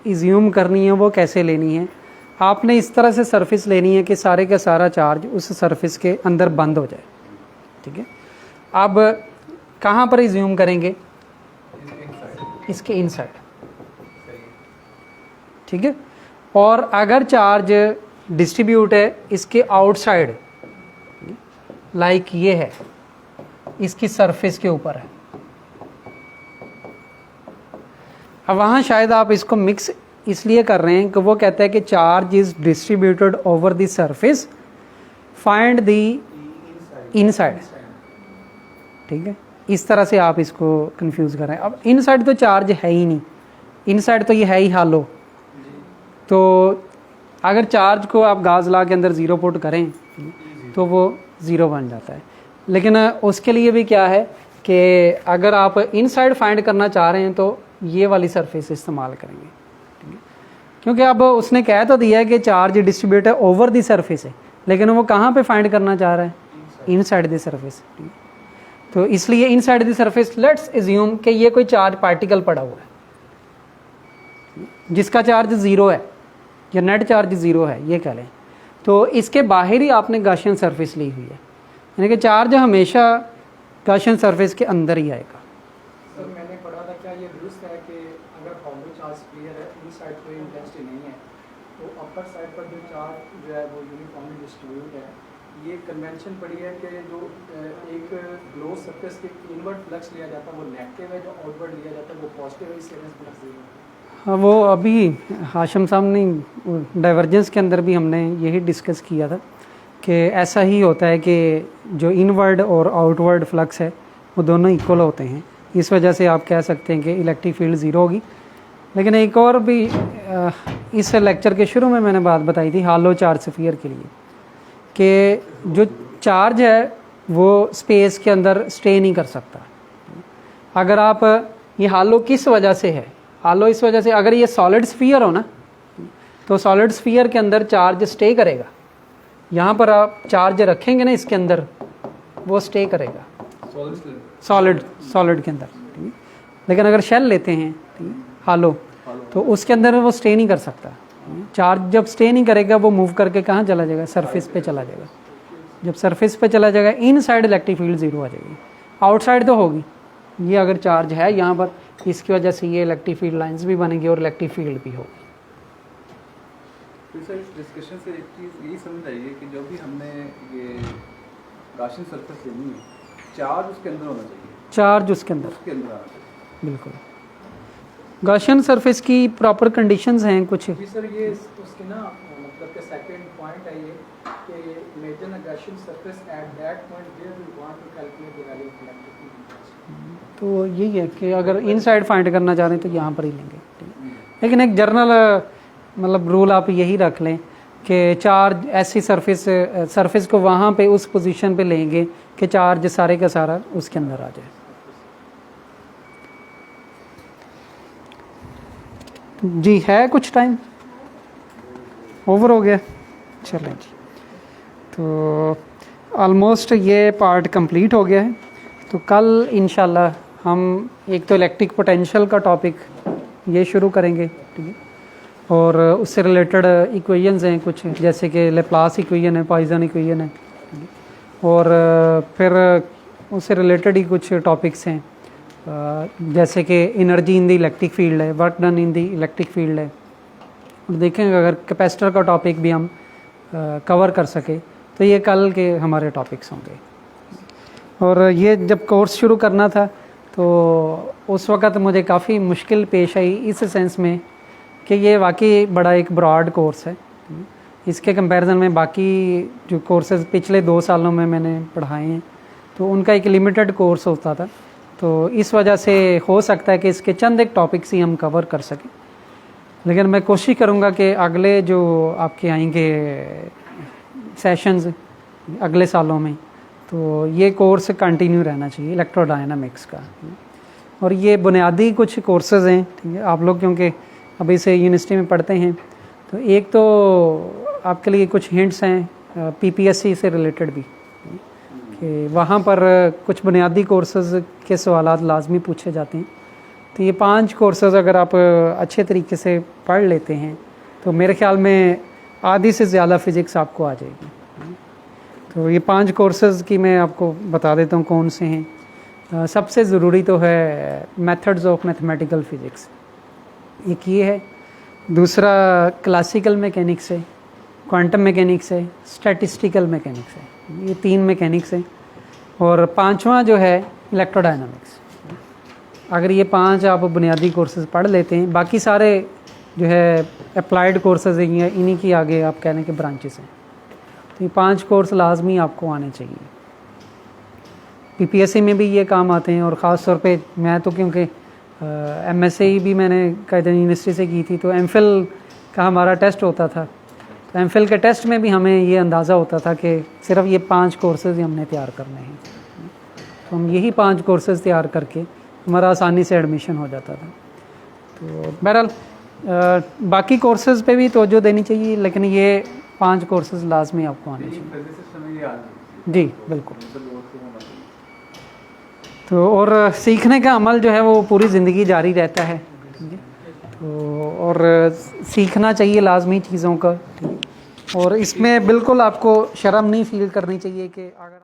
इज्यूम करनी है वो कैसे लेनी है, आपने इस तरह से सरफेस लेनी है कि सारे का सारा चार्ज उस सरफेस के अंदर बंद हो जाए, ठीक है। अब कहाँ पर इज्यूम करेंगे, इसके इनसाइड, ठीक है। और अगर चार्ज डिस्ट्रीब्यूट है इसके आउटसाइड, लाइक ये है, इसकी सरफेस के ऊपर है, अब वहाँ शायद आप इसको मिक्स इसलिए कर रहे हैं कि वो कहता है कि charge is distributed over the surface, find the inside, ठीक है। इस तरह से आप इसको कंफ्यूज कर रहे हैं। अब इनसाइड तो चार्ज है ही नहीं, इनसाइड तो ये है ही हालो, तो अगर चार्ज को आप गाज ला के अंदर ज़ीरो पुट करें तो वो ज़ीरो बन जाता है। लेकिन उसके लिए भी क्या है कि अगर आप इनसाइड फाइंड करना चाह रहे हैं तो ये वाली सरफेस इस्तेमाल करेंगे, ठीक है? क्योंकि अब उसने कह तो दिया है कि चार्ज डिस्ट्रीब्यूट है ओवर दी सरफेस है, लेकिन वो कहाँ पे फाइंड करना चाह रहा है? Inside the surface. तो इसलिए inside the surface let's assume कि ये कोई चार्ज पार्टिकल पड़ा हुआ है जिसका चार्ज ज़ीरो है या नेट चार्ज ज़ीरो है ये कह लें, तो इसके बाहर ही आपने गाशियन सरफेस ली हुई है, यानी कि चार्ज हमेशा गाशियन सरफेस के अंदर ही आएगा। सर मैंने पढ़ा था, क्या ये दुरुस्त है कि अगर हॉलो चार्ज क्लियर है, इनसाइड कोई इंटेंसिटी नहीं है, तो अपर साइड पर जो चार्ज जो है वो यूनिफॉर्मली डिस्ट्रीब्यूट है। ये कन्वेंशन पड़ी है कि जो एक क्लोज सरफेस के इनवर्ट फ्लक्स लिया जाता है वो नेगेटिव है, जो आउटवर्ड लिया जाता है वो पॉजिटिव है, इसलिए फ्लक्स ज़ीरो है। हाँ, वो अभी हाशिम साहब ने डाइवर्जेंस के अंदर भी हमने यही डिस्कस किया था कि ऐसा ही होता है कि जो इनवर्ड और आउटवर्ड फ्लक्स है वो दोनों इक्वल होते हैं, इस वजह से आप कह सकते हैं कि इलेक्ट्रिक फील्ड ज़ीरो होगी। लेकिन एक और भी इस लेक्चर के शुरू में मैंने बात बताई थी हालो चार्ज स्फीयर के लिए कि जो चार्ज है वो स्पेस के अंदर स्टे नहीं कर सकता। अगर आप ये हालो किस वजह से है? हालो इस वजह से, अगर ये सॉलिड स्फीयर हो ना तो सॉलिड स्फीयर के अंदर चार्ज स्टे करेगा, यहाँ पर आप चार्ज रखेंगे ना इसके अंदर वो स्टे करेगा सॉलिड के अंदर, ठीक है? लेकिन अगर शेल लेते हैं, ठीक है, हालो, तो उसके अंदर वो स्टे नहीं कर सकता। चार्ज जब स्टे नहीं करेगा वो मूव करके कहाँ चला जाएगा? सरफेस पे चला जाएगा। जब सरफेस पे चला जाएगा इनसाइड इलेक्ट्रिक फील्ड ज़ीरो आ जाएगी, आउटसाइड तो होगी। ये अगर चार्ज है यहाँ पर, इसकी वजह से ये इलेक्ट्रिक फील्ड लाइंस भी बनेंगी और इलेक्ट्रिक फील्ड भी होगी। तो सर इस डिस्कशन से एक चीज़ यही समझ आइए कि जो भी हमने ये गाशियन सरफेस लेनी है, चार्ज उसके अंदर होना चाहिए, चार्ज उसके अंदर आना चाहिए। बिल्कुल। गाशियन सरफेस की प्रॉपर कंडीशंस हैं कुछ। जी सर, ये उसके ना मतलब के सेकंड पॉइंट है ये कि imagine a Gaussian surface at that point where we want to calculate the value of electric field. तो यही है कि अगर इनसाइड फाइंड करना चाह रहे हैं तो यहाँ पर ही लेंगे, ठीक है? लेकिन एक जर्नल मतलब रूल आप यही रख लें कि चार्ज ऐसी सरफेस को वहाँ पे उस पोजीशन पे लेंगे कि चार्ज सारे का सारा उसके अंदर आ जाए। जी है कुछ टाइम ओवर हो गया, चलें जी। तो ऑलमोस्ट ये पार्ट कंप्लीट हो गया है। तो कल इंशाल्लाह हम एक तो इलेक्ट्रिक पोटेंशियल का टॉपिक ये शुरू करेंगे, ठीक है? और उससे रिलेटेड इक्वेशंस हैं कुछ, जैसे कि लेप्लास इक्वेशन है, पॉइसन इक्वेशन है, और फिर उससे रिलेटेड ही कुछ टॉपिक्स हैं जैसे कि energy in the electric field है, work done in the electric field है। और देखेंगे अगर कैपेसिटर का टॉपिक भी हम कवर कर सके तो ये कल के हमारे टॉपिक्स होंगे। और ये जब कोर्स शुरू करना था तो उस वक़्त मुझे काफ़ी मुश्किल पेश आई इस सेंस में कि ये वाकई बड़ा एक ब्रॉड कोर्स है। इसके कंपैरिजन में बाकी जो कोर्सेज़ पिछले 2 सालों में मैंने पढ़ाए हैं तो उनका एक लिमिटेड कोर्स होता था, तो इस वजह से हो सकता है कि इसके चंद एक टॉपिक्स ही हम कवर कर सकें। लेकिन मैं कोशिश करूँगा कि अगले जो आपके आएंगे सेशंस अगले सालों में, तो ये कोर्स कंटिन्यू रहना चाहिए इलेक्ट्रोडायनामिक्स का। और ये बुनियादी कुछ कोर्सेज़ हैं, ठीक है? आप लोग क्योंकि अभी से यूनिवर्सिटी में पढ़ते हैं तो एक तो आपके लिए कुछ हिंट्स हैं पीपीएससी से रिलेटेड भी, कि वहाँ पर कुछ बुनियादी कोर्सेज़ के सवालात लाजमी पूछे जाते हैं। तो ये 5 कोर्सेज़ अगर आप अच्छे तरीके से पढ़ लेते हैं तो मेरे ख्याल में आधी से ज़्यादा फ़िज़िक्स आपको आ जाएगी। तो ये 5 कोर्सेज़ की मैं आपको बता देता हूँ कौन से हैं। सबसे ज़रूरी तो है मेथड्स ऑफ मैथमेटिकल फ़िज़िक्स, एक ये है। दूसरा क्लासिकल मैकेनिक्स है, क्वांटम मैकेनिक्स है, स्टैटिस्टिकल मैकेनिक्स है। ये 3 मैकेनिक्स हैं। और 5वां जो है इलेक्ट्रोडायनामिक्स। अगर ये 5 आप बुनियादी कोर्सेज़ पढ़ लेते हैं, बाकी सारे जो है अप्लाइड कोर्सेज़ हैं, इन्हीं की आगे आप कहने के ब्रांचेस हैं। तो ये 5 कोर्स लाजमी आपको आने चाहिए। पीपीएससी में भी ये काम आते हैं, और ख़ास तौर पे मैं तो क्योंकि MSc भी मैंने कायदे यूनिवर्सिटी से की थी, तो एमफिल का हमारा टेस्ट होता था। तो एमफिल के टेस्ट में भी हमें ये अंदाज़ा होता था कि सिर्फ ये 5 कोर्सेज़ ही हमने तैयार करने हैं, तो हम यही 5 कोर्सेज़ तैयार करके हमारा आसानी से एडमिशन हो जाता था। तो बहरहाल बाकी कोर्सेज़ पे भी तवज्जो देनी चाहिए, लेकिन ये 5 कोर्सेज़ लाजमी आपको आने चाहिए। फिजिसिस्ट हमें ये आ जी बिल्कुल। तो और सीखने का अमल जो है वो पूरी ज़िंदगी जारी रहता है, तो और सीखना चाहिए लाजमी चीज़ों का, और इसमें बिल्कुल आपको शर्म नहीं फील करनी चाहिए कि अगर